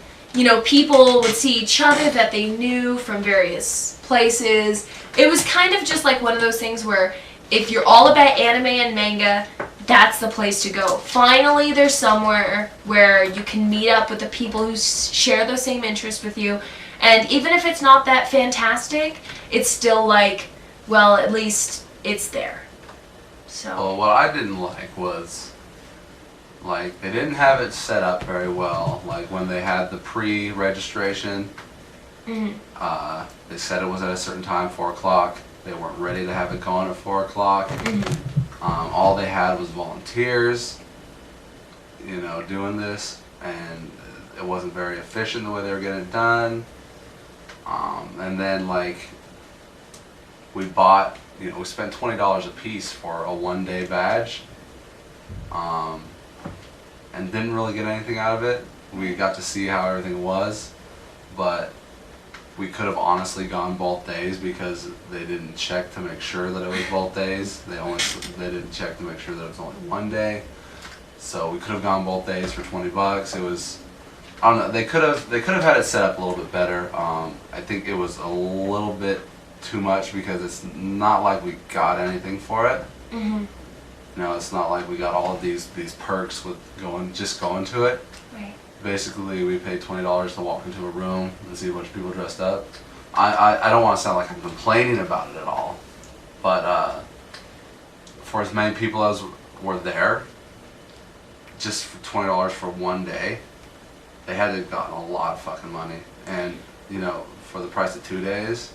People would see each other that they knew from various places. It was kind of just like one of those things where if you're all about anime and manga, that's the place to go. Finally, there's somewhere where you can meet up with the people who share those same interests with you. And even if it's not that fantastic, it's still like, well, at least it's there. So. Well, what I didn't like was, like, they didn't have it set up very well. Like, when they had the pre-registration, they said it was at a certain time, 4 o'clock. They weren't ready to have it going at 4 o'clock. All they had was volunteers, doing this, and it wasn't very efficient the way they were getting it done. And then, like, we bought, we spent $20 a piece for a 1-day badge, and didn't really get anything out of it. We got to see how everything was, but we could have honestly gone both days, because they didn't check to make sure that it was both days. They didn't check to make sure that it was only 1 day. So we could have gone both days for $20. It was, I don't know. They could have had it set up a little bit better. I think it was a little bit too much, because it's not like we got anything for it. It's not like we got all of these perks with going to it. Right. Basically, we paid $20 to walk into a room and see a bunch of people dressed up. I don't want to sound like I'm complaining about it at all, but for as many people as were there, just for $20 for 1 day, they had to have gotten a lot of fucking money. And, for the price of 2 days.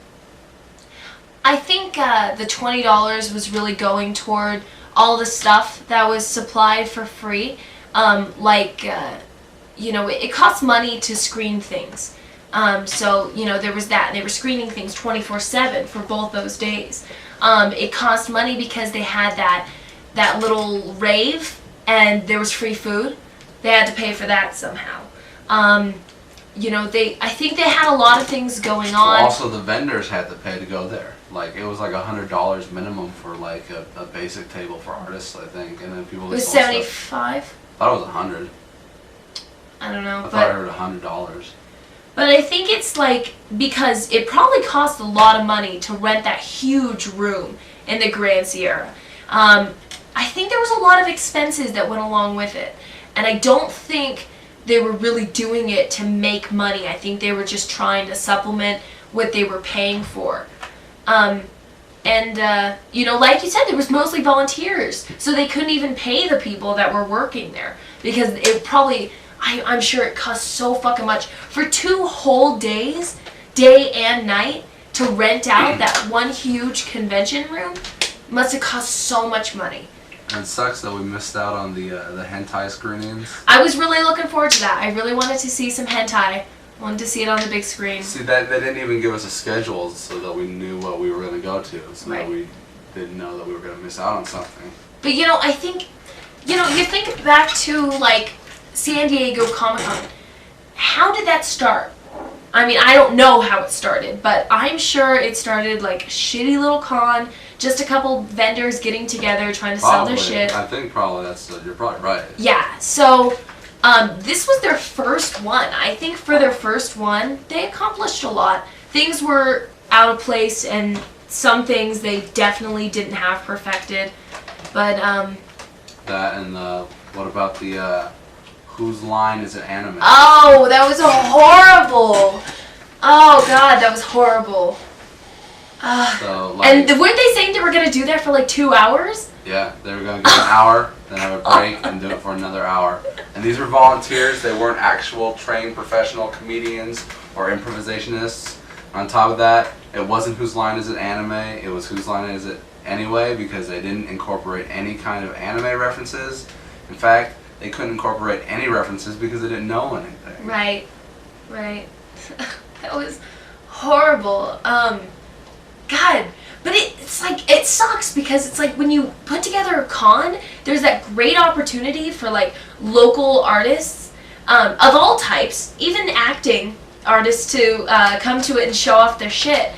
I think the $20 was really going toward all the stuff that was supplied for free. It costs money to screen things. So, there was that. They were screening things 24/7 for both those days. It cost money because they had that little rave, and there was free food. They had to pay for that somehow. I think they had a lot of things going on. Well, also, the vendors had to pay to go there. Like, it was like $100 minimum for like a basic table for artists, I think, and then people. It was 75. I thought it was 100. I don't know. I thought I heard $100. But I think it's like, because it probably cost a lot of money to rent that huge room in the Grand Sierra. I think there was a lot of expenses that went along with it, and I don't think they were really doing it to make money. I think they were just trying to supplement what they were paying for. Like you said, there was mostly volunteers, so they couldn't even pay the people that were working there, because it probably, I'm sure it cost so fucking much for 2 whole days, day and night, to rent out that one huge convention room. Must have cost so much money. And it sucks that we missed out on the hentai screenings. I was really looking forward to that. I really wanted to see some hentai. Wanted to see it on the big screen. See, they didn't even give us a schedule so that we knew what we were going to go to, so that we didn't know that we were going to miss out on something. But I think, you think back to like San Diego Comic-Con. How did that start? I mean, I don't know how it started, but I'm sure it started like a shitty little con just a couple vendors getting together trying to sell their shit. I think probably you're probably right. Yeah, so this was their first one. I think for their first one, they accomplished a lot. Things were out of place, and some things they definitely didn't have perfected. But that and what about the whose line is it anime? oh, that was horrible. Oh God, that was horrible. So, like, and weren't they saying they were gonna do that for like 2 hours? Yeah, they were going to give an hour, then have a break, and do it for another hour. And these were volunteers. They weren't actual trained professional comedians or improvisationists. On top of that, it wasn't Whose Line Is It Anime. It was Whose Line Is It Anyway, because they didn't incorporate any kind of anime references. In fact, they couldn't incorporate any references because they didn't know anything. Right. That was horrible. God, but it's like, it sucks because it's like when you put together a con, there's that great opportunity for like local artists of all types, even acting artists, to come to it and show off their shit.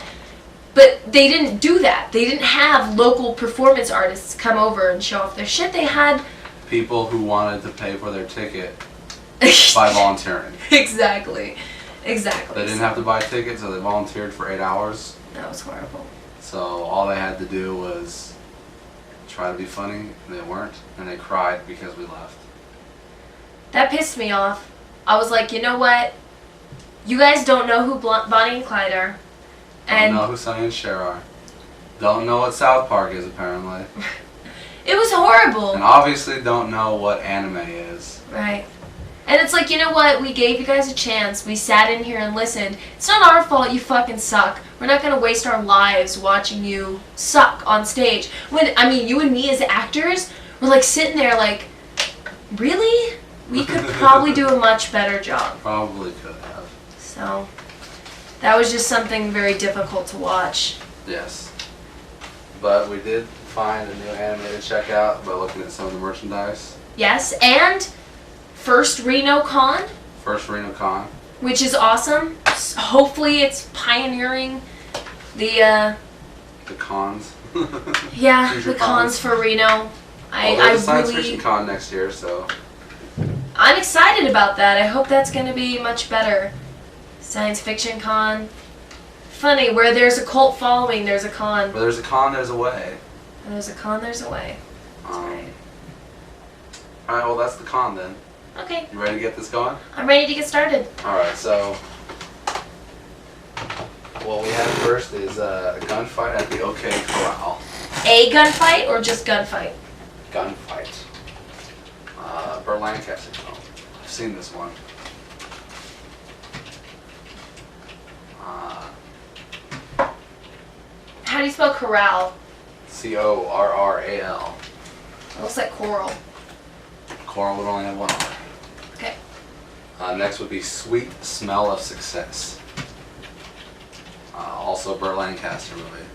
But they didn't do that. They didn't have local performance artists come over and show off their shit. They had people who wanted to pay for their ticket by volunteering. Exactly. They didn't have to buy tickets, so they volunteered for 8 hours. That was horrible. So all they had to do was try to be funny, and they weren't, and they cried because we left. That pissed me off. I was like, you know what? You guys don't know who Bonnie and Clyde are. Don't know who Sonny and Cher are. Don't know what South Park is, apparently. It was horrible. And obviously don't know what anime is. Right. And it's like, you know what? We gave you guys a chance. We sat in here and listened. It's not our fault you fucking suck. We're not going to waste our lives watching you suck on stage. When, I mean, you and me as actors, we're like sitting there like, really? We could probably do a much better job. Probably could have. So, that was just something very difficult to watch. Yes. But we did find a new anime to check out by looking at some of the merchandise. Yes, and first Reno Con. First Reno Con. Which is awesome. Hopefully it's pioneering the cons. Yeah, the cons for Reno. There's a science fiction con next year, so I'm excited about that. I hope that's going to be much better. Science fiction con. Funny, where there's a cult following, there's a con. Where there's a con, there's a way. Where there's a con, there's a way. That's right. Alright, well that's the con then. Okay. You ready to get this going? I'm ready to get started. Alright, so what we have first is a gunfight at the OK Corral. A gunfight or just gunfight? Gunfight. Burt Lancaster film. I've seen this one. How do you spell corral? Corral. It looks like coral. Coral would only have one R. Okay. Next would be Sweet Smell of Success. Also a Burt Lancaster movie.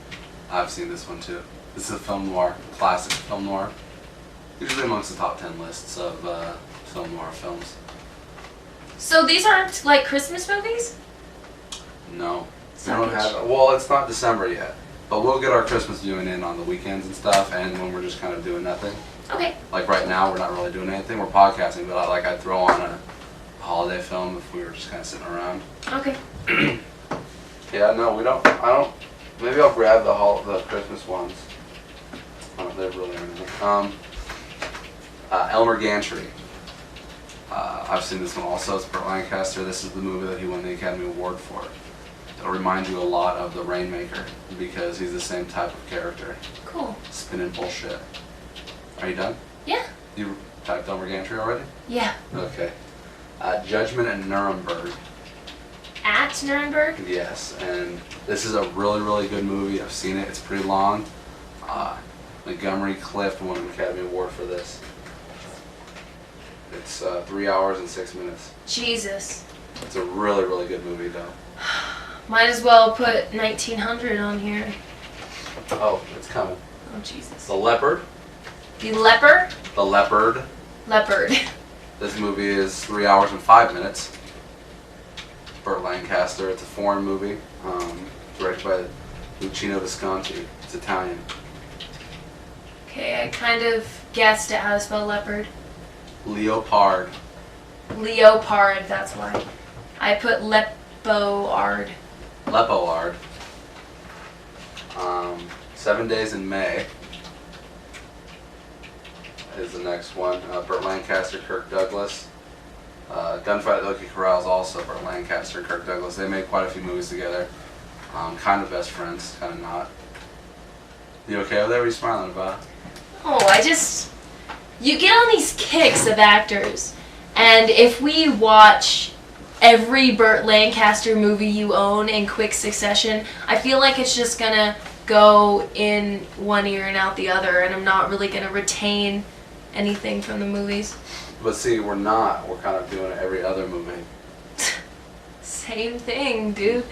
I've seen this one too. This is a film noir, classic film noir. Usually amongst the top 10 lists of film noir films. So these aren't like Christmas movies? No. We don't have, well, it's not December yet. But we'll get our Christmas viewing in on the weekends and stuff, and when we're just kind of doing nothing. Okay. Like right now, we're not really doing anything. We're podcasting, but I'd throw on a holiday film if we were just kind of sitting around. Okay. Yeah, no, we don't. I don't. Maybe I'll grab the Christmas ones. They really are. Elmer Gantry. I've seen this one also. It's Burt Lancaster. This is the movie that he won the Academy Award for. It'll remind you a lot of The Rainmaker because he's the same type of character. Cool. Spinning bullshit. Are you done? Yeah. You typed Elmer Gantry already? Yeah. Okay. Judgment at Nuremberg. At Nuremberg? Yes, and this is a really, really good movie. I've seen it. It's pretty long. Montgomery Clift won an Academy Award for this. It's 3 hours and 6 minutes. Jesus. It's a really, really good movie, though. Might as well put 1900 on here. Oh, it's coming. Oh, Jesus. The Leopard. The Leper? The Leopard. Leopard. This movie is 3 hours and 5 minutes. Burt Lancaster. It's a foreign movie, directed by Luchino Visconti. It's Italian. Okay, I kind of guessed at how to spell leopard. Leopard. Leopard, that's why. I put lepoard. Lepoard. 7 Days in May is the next one. Burt Lancaster, Kirk Douglas. Gunfight at Loki Corral is also Burt Lancaster and Kirk Douglas. They made quite a few movies together. Kind of best friends, kind of not. You okay over there? What are you smiling about? Oh, you get on these kicks of actors, and if we watch every Burt Lancaster movie you own in quick succession, I feel like it's just gonna go in one ear and out the other, and I'm not really gonna retain anything from the movies. But see, we're not. We're kind of doing it every other movie. Same thing, dude.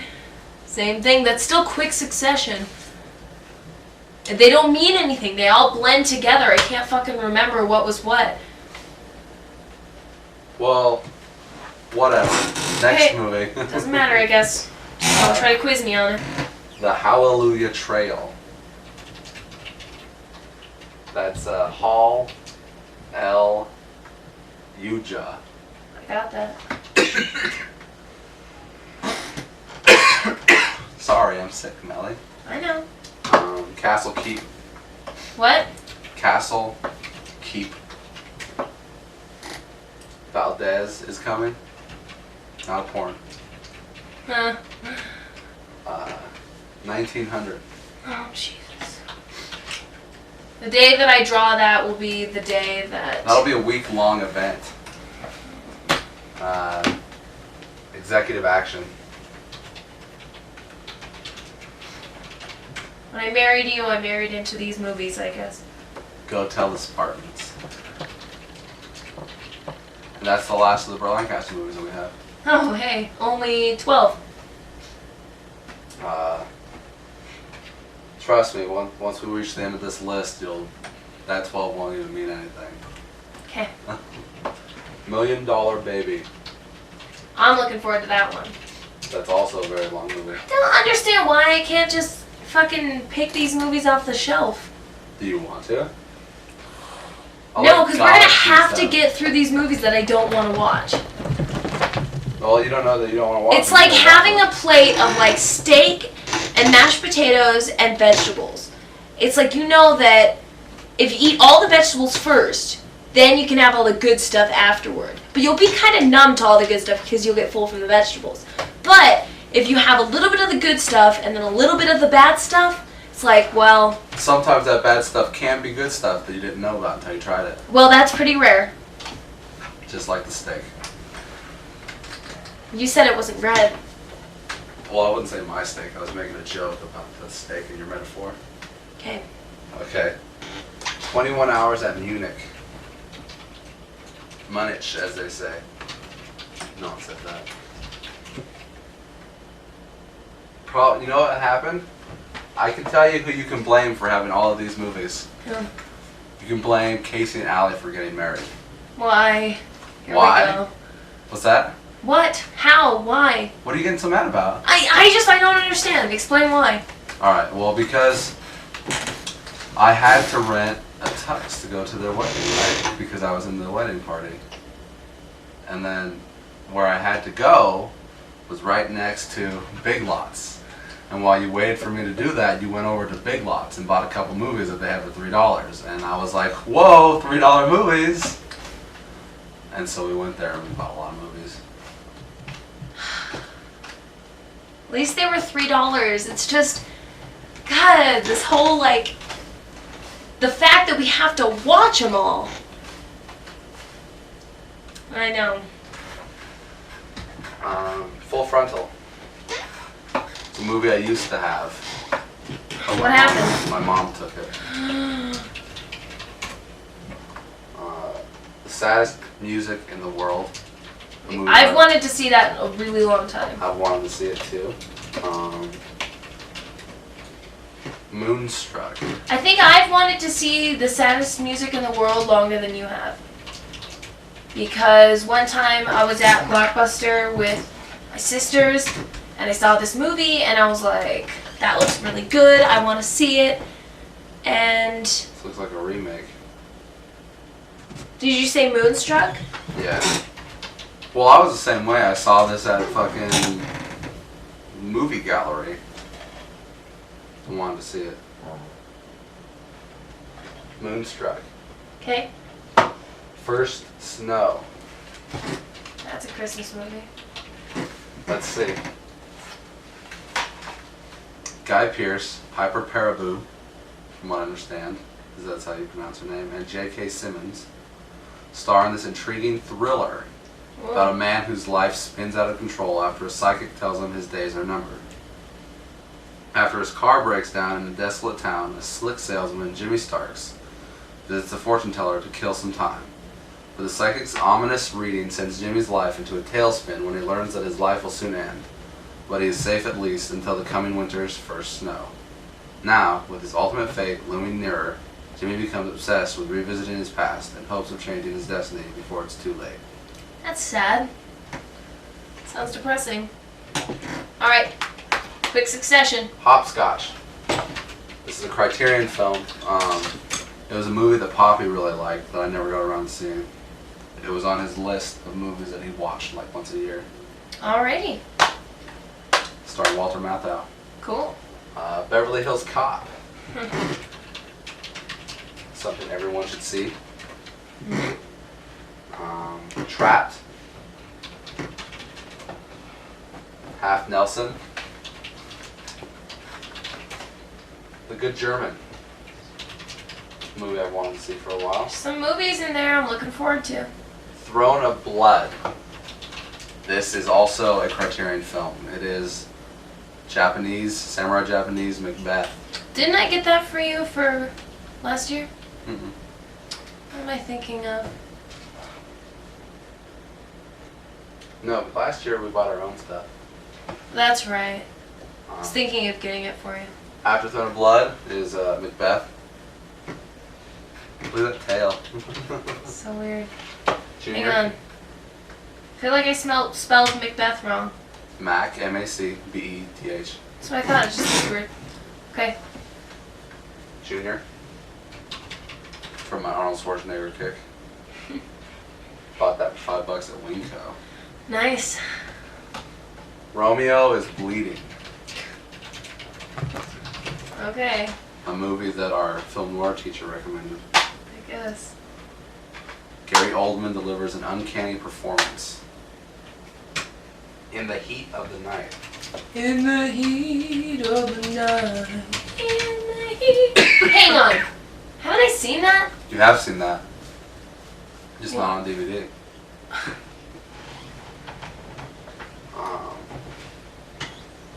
Same thing. That's still quick succession. They don't mean anything. They all blend together. I can't fucking remember what was what. Well, whatever. Next Okay. movie. Doesn't matter, I guess. Don't try to quiz me on it. The Hallelujah Trail. That's Hall L. Uja. I got that. Sorry, I'm sick, Melly. I know. Castle Keep. What? Castle Keep. Valdez is coming. Not a porn. Huh. 1900. Oh, Jesus. The day that I draw that will be the day that... That'll be a week-long event. Executive action. When I married you, I married into these movies, I guess. Go tell the Spartans. And that's the last of the Burt Lancaster movies that we have. Oh, hey. Only 12. Trust me, once we reach the end of this list, that 12 won't even mean anything. Okay. $1 Million Baby. I'm looking forward to that one. That's also a very long movie. I don't understand why I can't just fucking pick these movies off the shelf. Do you want to? No, because we're going to have to get through these movies that I don't want to watch. Well, you don't know that you don't want to watch It's them, like you don't having want a plate of like steak and mashed potatoes and vegetables. It's like you know that if you eat all the vegetables first, then you can have all the good stuff afterward. But you'll be kind of numb to all the good stuff because you'll get full from the vegetables. But if you have a little bit of the good stuff and then a little bit of the bad stuff, it's like, well... Sometimes that bad stuff can be good stuff that you didn't know about until you tried it. Well, that's pretty rare. Just like the steak. You said it wasn't red. Well, I wouldn't say my steak. I was making a joke about the steak in your metaphor. Okay. Okay. 21 Hours at Munich. Munich, as they say. No one said that. You know what happened? I can tell you who you can blame for having all of these movies. Yeah. You can blame Casey and Allie for getting married. Why? Here Why? we go. What's that? What? How? Why? What are you getting so mad about? I don't understand. Explain why. Alright, well, because I had to rent a tux to go to their wedding, right? Because I was in the wedding party. And then where I had to go was right next to Big Lots. And while you waited for me to do that, you went over to Big Lots and bought a couple movies that they had for $3. And I was like, whoa, $3 movies! And so we went there and we bought a lot of movies. At least they were $3. It's just, God, this whole like, the fact that we have to watch them all. I know. Full Frontal. It's a movie I used to have. What happened? My mom took it. The Saddest Music in the World. A movie I've wanted to see that in a really long time. I've wanted to see it too. Moonstruck. I think I've wanted to see the saddest music in the world longer than you have. Because one time I was at Blockbuster with my sisters and I saw this movie and I was like, that looks really good, I want to see it. And This looks like a remake. Did you say Moonstruck? Yeah. Well, I was the same way. I saw this at a fucking movie gallery. I wanted to see it. Moonstruck. Okay. First Snow. That's a Christmas movie. Let's see. Guy Pearce, Piper Perabo, from what I understand, because that's how you pronounce her name, and J.K. Simmons star in this intriguing thriller about a man whose life spins out of control after a psychic tells him his days are numbered. After his car breaks down in a desolate town, a slick salesman, Jimmy Starks, visits a fortune teller to kill some time. But the psychic's ominous reading sends Jimmy's life into a tailspin when he learns that his life will soon end. But he is safe at least until the coming winter's first snow. Now, with his ultimate fate looming nearer, Jimmy becomes obsessed with revisiting his past in hopes of changing his destiny before it's too late. That's sad. Sounds depressing. Alright. Quick succession. Hopscotch. This is a Criterion film. It was a movie that Poppy really liked that I never got around to seeing. It was on his list of movies that he watched like once a year. Alrighty. Starring Walter Matthau. Cool. Beverly Hills Cop. Something everyone should see. Trapped. Half Nelson. The Good German. Movie I've wanted to see for a while. Some movies in there I'm looking forward to. Throne of Blood. This is also a Criterion film. It is Japanese, samurai Japanese Macbeth. Didn't I get that for you for last year? Mm-mm. What am I thinking of? No, last year we bought our own stuff. That's right. I was thinking of getting it for you. After Throne of Blood is Macbeth. Look at that tail. So weird. Junior. Hang on. I feel like I spelled Macbeth wrong. Mac, M-A-C-B-E-T-H. That's what I thought. It's just weird. Okay. Junior. From my Arnold Schwarzenegger kick. Bought that for $5 at Winco. Nice. Romeo is Bleeding. Okay. A movie that our film noir teacher recommended. I guess. Gary Oldman delivers an uncanny performance. In the Heat of the Night. In the heat of the night. In the heat. Hang on. Haven't I seen that? You have seen that. Just not on DVD.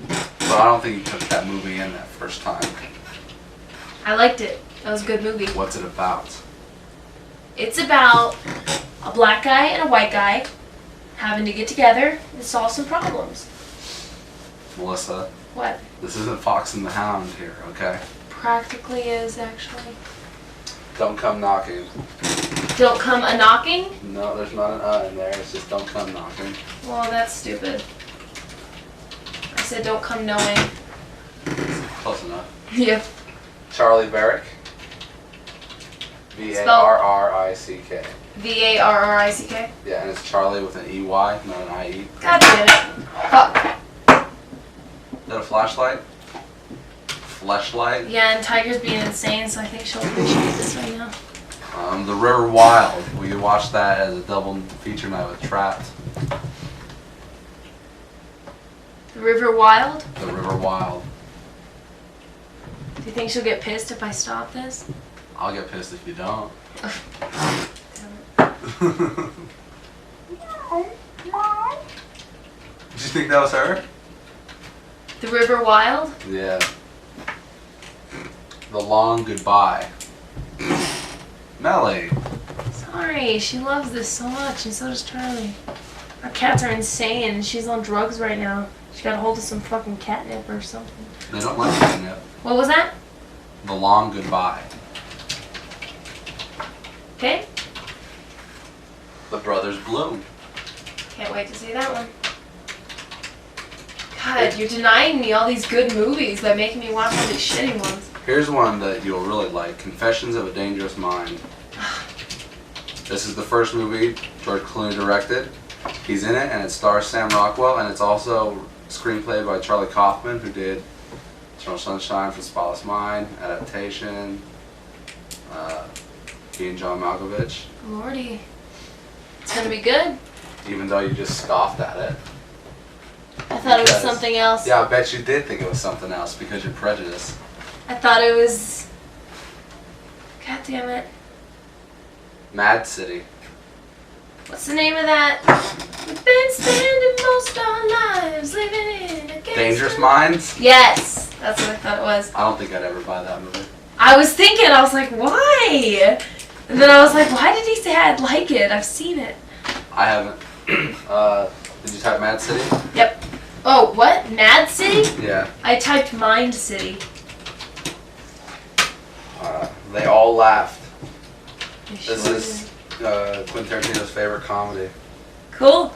But I don't think you took that movie in that first time. I liked it. That was a good movie. What's it about? It's about a black guy and a white guy having to get together and solve some problems. Melissa, What? this isn't Fox and the Hound here, okay? Practically is, actually. Don't come knocking. Don't come a knocking? No, there's not an in there. It's just don't come knocking. Well, that's stupid. I said don't come knowing. Close enough. Yep. Charlie Varick. V-A-R-R-I-C-K. V-A-R-R-I-C-K? Yeah, and it's Charlie with an E-Y, not an I-E. God damn it. Fuck. Is that a flashlight? Fleshlight? Yeah, and Tiger's being insane, so I think she'll appreciate this right now. The River Wild. We could watch that as a double feature night with Trapped. The River Wild? The River Wild. Do you think she'll get pissed if I stop this? I'll get pissed if you don't. Did you think that was her? The River Wild? Yeah. The Long Goodbye. Melly. Sorry, she loves this so much, and so does Charlie. Our cats are insane, and she's on drugs right now. She got a hold of some fucking catnip or something. They don't like catnip. What was that? The Long Goodbye. Okay. The Brothers Bloom. Can't wait to see that one. God, you're denying me all these good movies by making me watch all these shitty ones. Here's one that you'll really like. Confessions of a Dangerous Mind. This is the first movie George Clooney directed. He's in it, and it stars Sam Rockwell, and it's also screenplay by Charlie Kaufman, who did Eternal Sunshine of the Spotless Mind, Adaptation, he and John Malkovich. Lordy. It's gonna be good. Even though you just scoffed at it. I thought it was something else. Yeah, I bet you did think it was something else because you're prejudiced. I thought it was... God damn it. Mad City. What's the name of that? We've been spending most our lives living in a gangster... Dangerous Minds? Yes! That's what I thought it was. I don't think I'd ever buy that movie. I was thinking, I was like, why? And then I was like, why did he say I'd like it? I've seen it. I haven't. Did you type Mad City? Yep. Oh, what? Mad City? Yeah. I typed Mind City. They all laughed. You This sure is Quentin Tarantino's favorite comedy. Cool.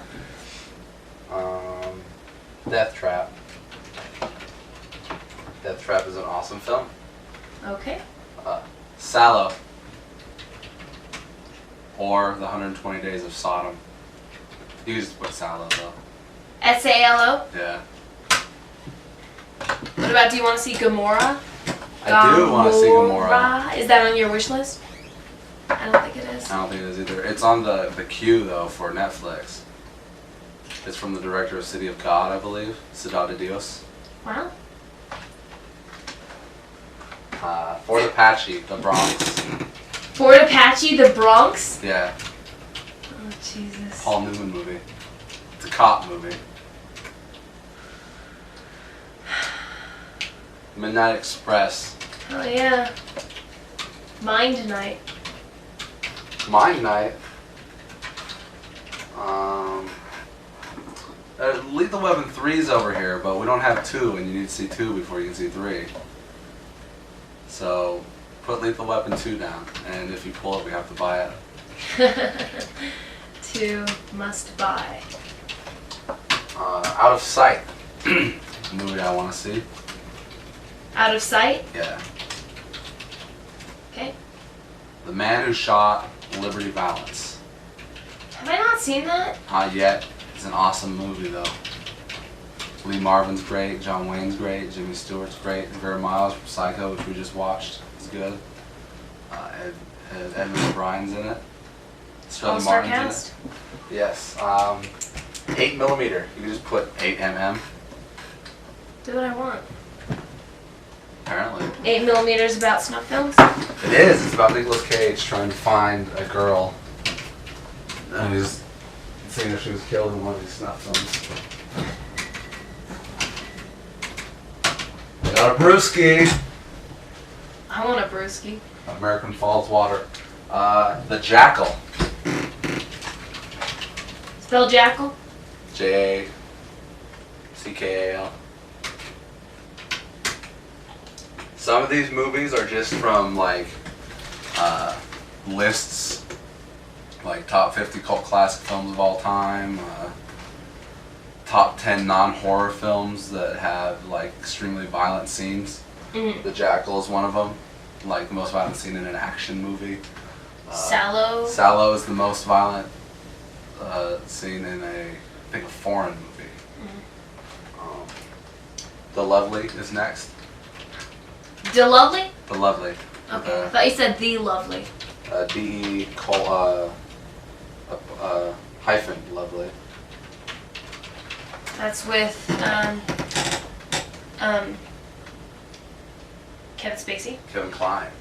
Death Trap. Death Trap is an awesome film. Okay. Sallow. Or The 120 Days of Sodom. You can just put Sallow though. S-A-L-O? Yeah. What about, do you want to see Gomorrah? I do want to see Gomorrah. Is that on your wish list? I don't think it is. I don't think it is either. It's on the queue though for Netflix. It's from the director of City of God, I believe. Ciudad de Dios. Wow. Fort Apache, The Bronx. Fort Apache, The Bronx? Yeah. Oh, Jesus. Paul Newman movie. It's a cop movie. Midnight Express. Oh, yeah. Mind Night. Mind Night. Lethal Weapon 3's over here, but we don't have 2, and you need to see 2 before you can see 3. So, put Lethal Weapon 2 down, and if you pull it, we have to buy it. 2 must buy. Out of Sight. Movie I want to see. Out of Sight? Yeah. Okay. The Man Who Shot Liberty Valance. Have I not seen that? Not yet. It's an awesome movie though. Lee Marvin's great, John Wayne's great, Jimmy Stewart's great, Vera Miles from Psycho, which we just watched, is good. Edmund O'Brien's in it. Sterling All-Star Martin's cast? in it. Yes. 8mm. You can just put 8mm. Do what I want. Apparently. 8mm about snuff films? It is. It's about Nicolas Cage trying to find a girl. And he's seeing if she was killed in one of these snuff films. Got a brewski. I want a brewski. American Falls Water. The Jackal. Spell Jackal? Jackal. Some of these movies are just from like lists, like top 50 cult classic films of all time, top 10 non-horror films that have like extremely violent scenes. Mm-hmm. The Jackal is one of them, like the most violent scene in an action movie. Sallow? Sallow is the most violent scene in I think a foreign movie. Mm-hmm. The Lovely is next. The Lovely? The Lovely. Okay, I thought you said The Lovely. D-E hyphen Lovely. That's with, Kevin Spacey. Kevin Kline.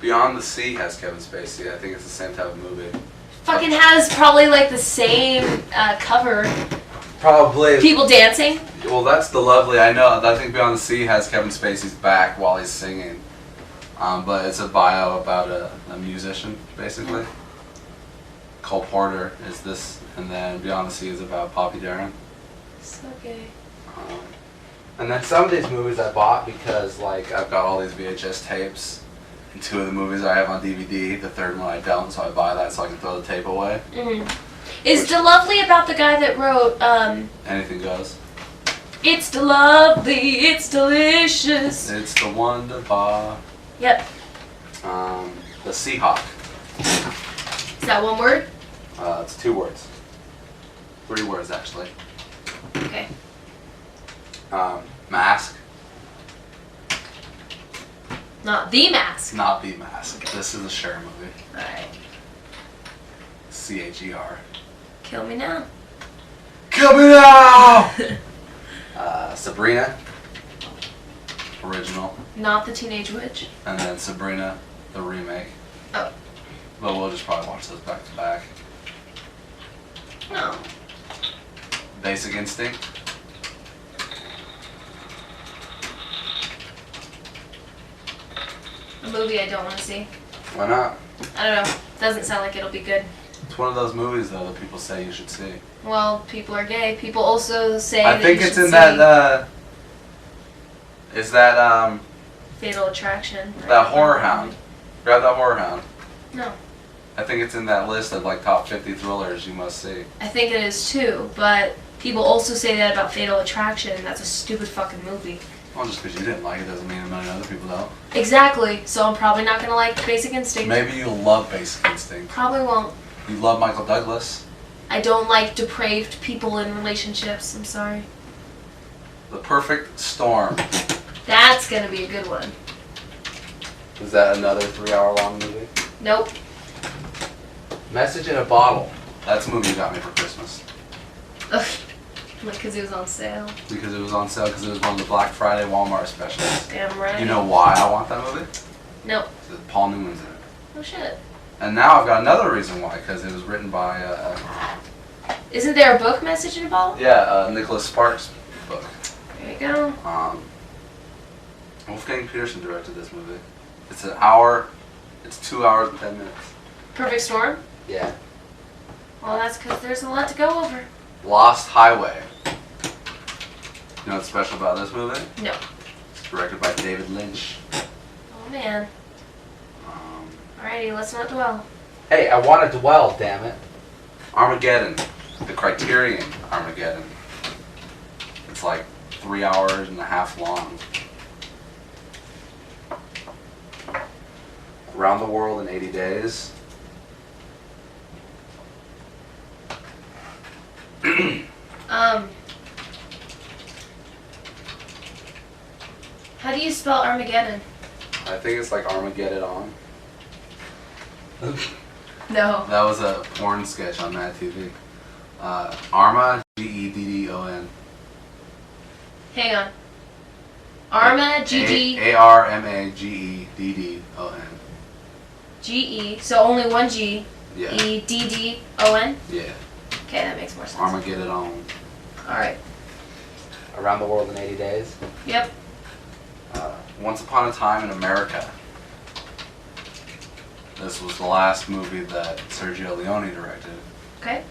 Beyond the Sea has Kevin Spacey. I think it's the same type of movie. Fucking has probably like the same cover. Probably. People dancing. Well, that's The Lovely. I know. I think Beyond the Sea has Kevin Spacey's back while he's singing. But it's a bio about a musician, basically. Cole Porter is this, and then Beyond the Sea is about Poppy Darin. So gay. And then some of these movies I bought because like I've got all these VHS tapes, and 2 of the movies I have on DVD. The 3rd one I don't, so I buy that so I can throw the tape away. Mm-hmm. Is The Lovely about the guy that wrote Anything Goes. It's lovely, it's delicious. It's the wonderbar. Yep. The Seahawk. Is that one word? It's 2 words. 3 words actually. Okay. Mask. Not The Mask. Not The Mask. This is a Cher movie. Alright. CHER. Kill me now. Kill me now! Sabrina. Original. Not the Teenage Witch. And then Sabrina, the remake. Oh. But we'll just probably watch those back to back. No. Basic Instinct. A movie I don't want to see. Why not? I don't know. Doesn't sound like it'll be good. It's one of those movies though that people say you should see. Well, people are gay. People also say I that think you it's should in see that. Is that Fatal Attraction. Right? that Horror Hound? Grab that Horror Hound. No. I think it's in that list of like top 50 thrillers you must see. I think it is too, but people also say that about Fatal Attraction, and that's a stupid fucking movie. Well, just because you didn't like it doesn't mean a million other people don't. Exactly. So I'm probably not gonna like Basic Instinct. Maybe you'll love Basic Instinct. Probably won't. You love Michael Douglas. I don't like depraved people in relationships. I'm sorry. The Perfect Storm. That's gonna be a good one. Is that another 3-hour-long movie? Nope. Message in a Bottle. That's the movie you got me for Christmas. Ugh. Like, because it was on sale. Because it was on sale, because it was one of the Black Friday Walmart specials. Damn right. You know why I want that movie? Nope. Because Paul Newman's in it. Oh shit. And now I've got another reason why, because it was written by, Isn't there a book, Message in a Bottle? Nicholas Sparks' book. There you go. Wolfgang Peterson directed this movie. It's 2 hours and 10 minutes. Perfect Storm? Yeah. Well, that's because there's a lot to go over. Lost Highway. You know what's special about this movie? No. It's directed by David Lynch. Oh man. Alrighty, let's not dwell. Hey, I want to dwell, damn it. Armageddon. The Criterion Armageddon. It's like 3 hours and a half long. Around the World in 80 Days. How do you spell Armageddon? I think it's like Armageddon on. No. That was a porn sketch on Mathew. Arma, Geddon. Hang on. Arma, G-D. Armageddon. G-E, so only one G. Yeah. E-D-D-O-N? Yeah. Okay, that makes more sense. Armageddon on. Alright. Around the World in 80 Days. Yep. Once Upon a Time in America. This was the last movie that Sergio Leone directed. Okay.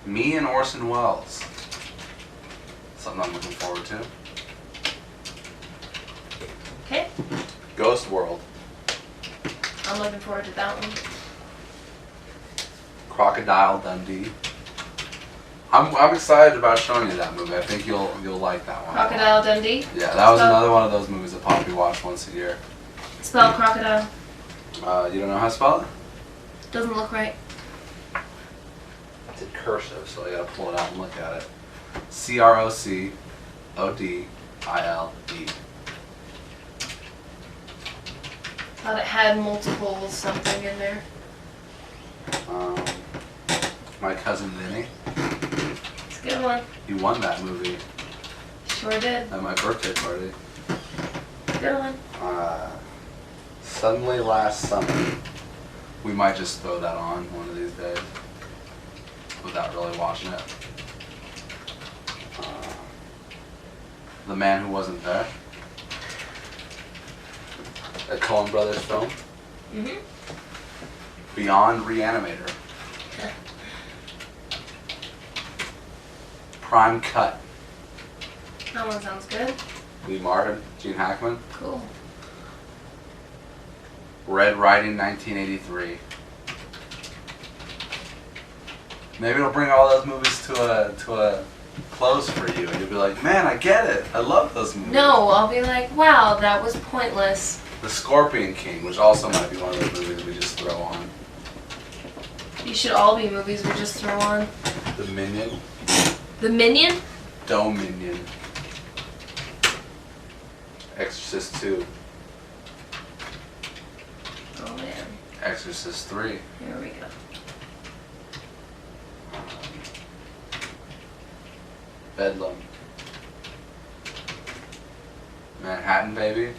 Me and Orson Welles. Something I'm looking forward to. Okay. Ghost World. I'm looking forward to that one. Crocodile Dundee. I'm excited about showing you that movie. I think you'll like that one. Crocodile Dundee? Yeah, that was another one of those movies that Poppy watched once a year. Spell crocodile. You don't know how to spell it? Doesn't look right. It's in cursive, so I gotta pull it out and look at it. Crocodile. Thought it had multiple something in there. My Cousin Vinny. It's a good one. He won that movie Sure did. at my birthday party. Good one. Suddenly Last Summer. We might just throw that on one of these days without really watching it. The Man Who Wasn't There. A Coen Brothers film. Mm-hmm. Beyond Reanimator. Prime Cut. That one sounds good. Lee Marvin, Gene Hackman. Cool. Red Riding 1983. Maybe it'll bring all those movies to a clothes for you, and you'll be like, man, I get it. I love those movies. No, I'll be like, wow, that was pointless. The Scorpion King, which also might be one of those movies we just throw on. These should all be movies we just throw on. The Minion. The Minion? Dominion. Exorcist 2. Oh man. Exorcist 3. Here we go. Bedlam. Manhattan Baby.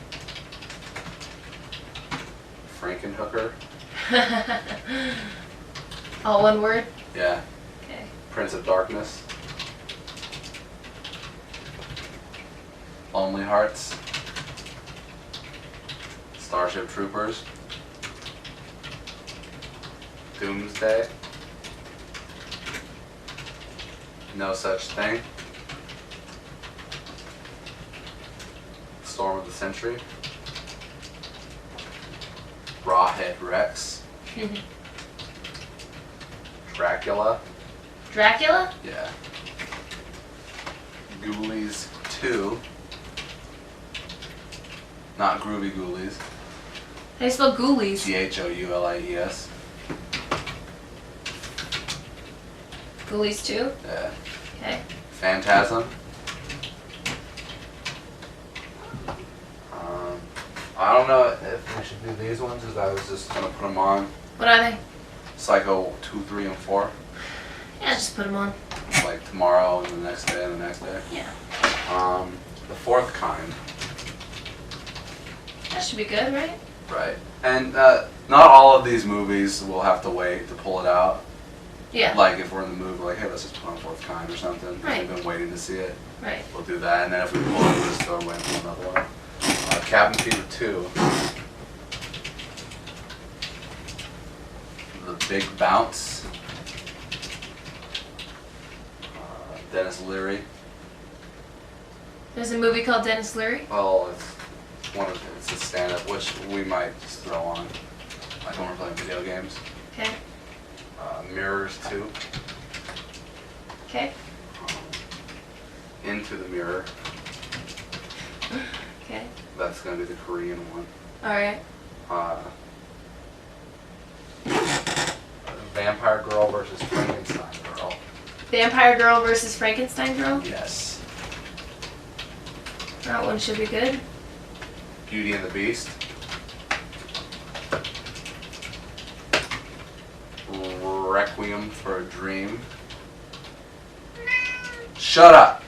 Frankenhooker. All one word? Yeah. Okay. Prince of Darkness. Lonely Hearts. Starship Troopers. Doomsday. No Such Thing. Storm of the Century. Rawhead Rex. Dracula. Dracula? Yeah. Ghoulies 2. Not Groovy Ghoulies. How do you spell Ghoulies? Ghoulies. Ghoulies 2? Yeah. Okay. Phantasm. I don't know if we should do these ones, because I was just going to put them on. What are they? Psycho 2, 3, and 4. Yeah, just put them on. Like tomorrow and the next day and the next day. Yeah. The Fourth Kind. That should be good, right? Right. And not all of these movies will have to wait to pull it out. Yeah. Like if we're in the mood, we're like, hey, let's just put on Fourth Kind or something. Right. We've been waiting to see it. Right. We'll do that. And then if we pull it, we'll just throw away and pull another one. Cabin Fever 2. The Big Bounce. Dennis Leary. There's a movie called Dennis Leary? Well, it's a stand-up, which we might just throw on. Like when we're playing video games. Okay. Mirrors 2. Okay. Into the Mirror. Okay. That's going to be the Korean one. Alright. Vampire Girl versus Frankenstein Girl. Vampire Girl versus Frankenstein Girl? Yes. That one should be good. Beauty and the Beast. Requiem for a Dream. Shut up!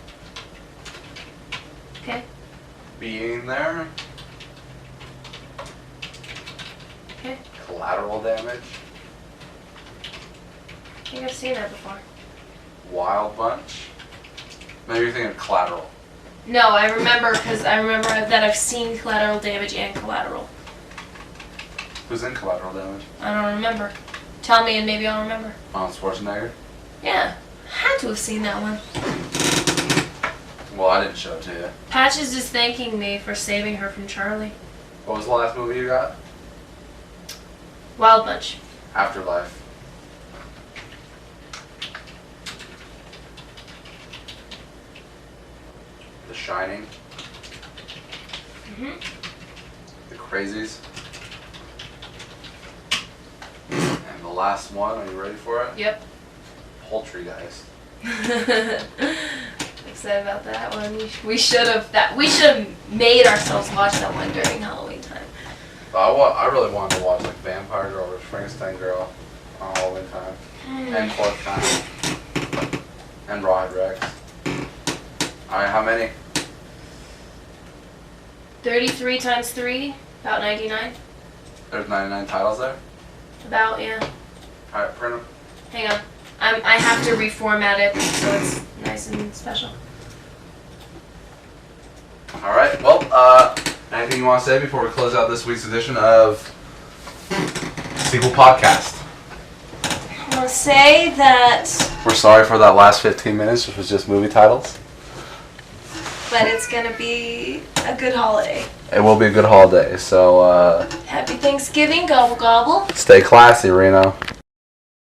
Okay. Being There. Okay. Collateral Damage. I think I've seen that before. Wild Bunch. Maybe you're thinking of Collateral. No, I remember because I remember that I've seen Collateral Damage and Collateral. Who's in Collateral Damage? I don't remember. Tell me and maybe I'll remember. Arnold Schwarzenegger. Yeah. Had to have seen that one. Well, I didn't show it to you. Patch is just thanking me for saving her from Charlie. What was the last movie you got? Wild Bunch. Afterlife. The Shining. Mhm. The Crazies. And the last one, are you ready for it? Yep. Poltergeist. Excited about that one. We should have made ourselves watch that one during Halloween time. I really wanted to watch like Vampire Girl or Frankenstein Girl on Halloween time. And Fourth Kind. And Rawhead Rex. Alright, how many? 33 times 3, about 99. There's 99 titles there? About, yeah. Alright, print them. Hang on. I have to reformat it so it's nice and special. Alright, well, anything you want to say before we close out this week's edition of Sequel Podcast? I want to say that, We're sorry for that last 15 minutes, which was just movie titles. but it's going to be a good holiday. It will be a good holiday, so Happy Thanksgiving, gobble gobble. stay classy, Reno.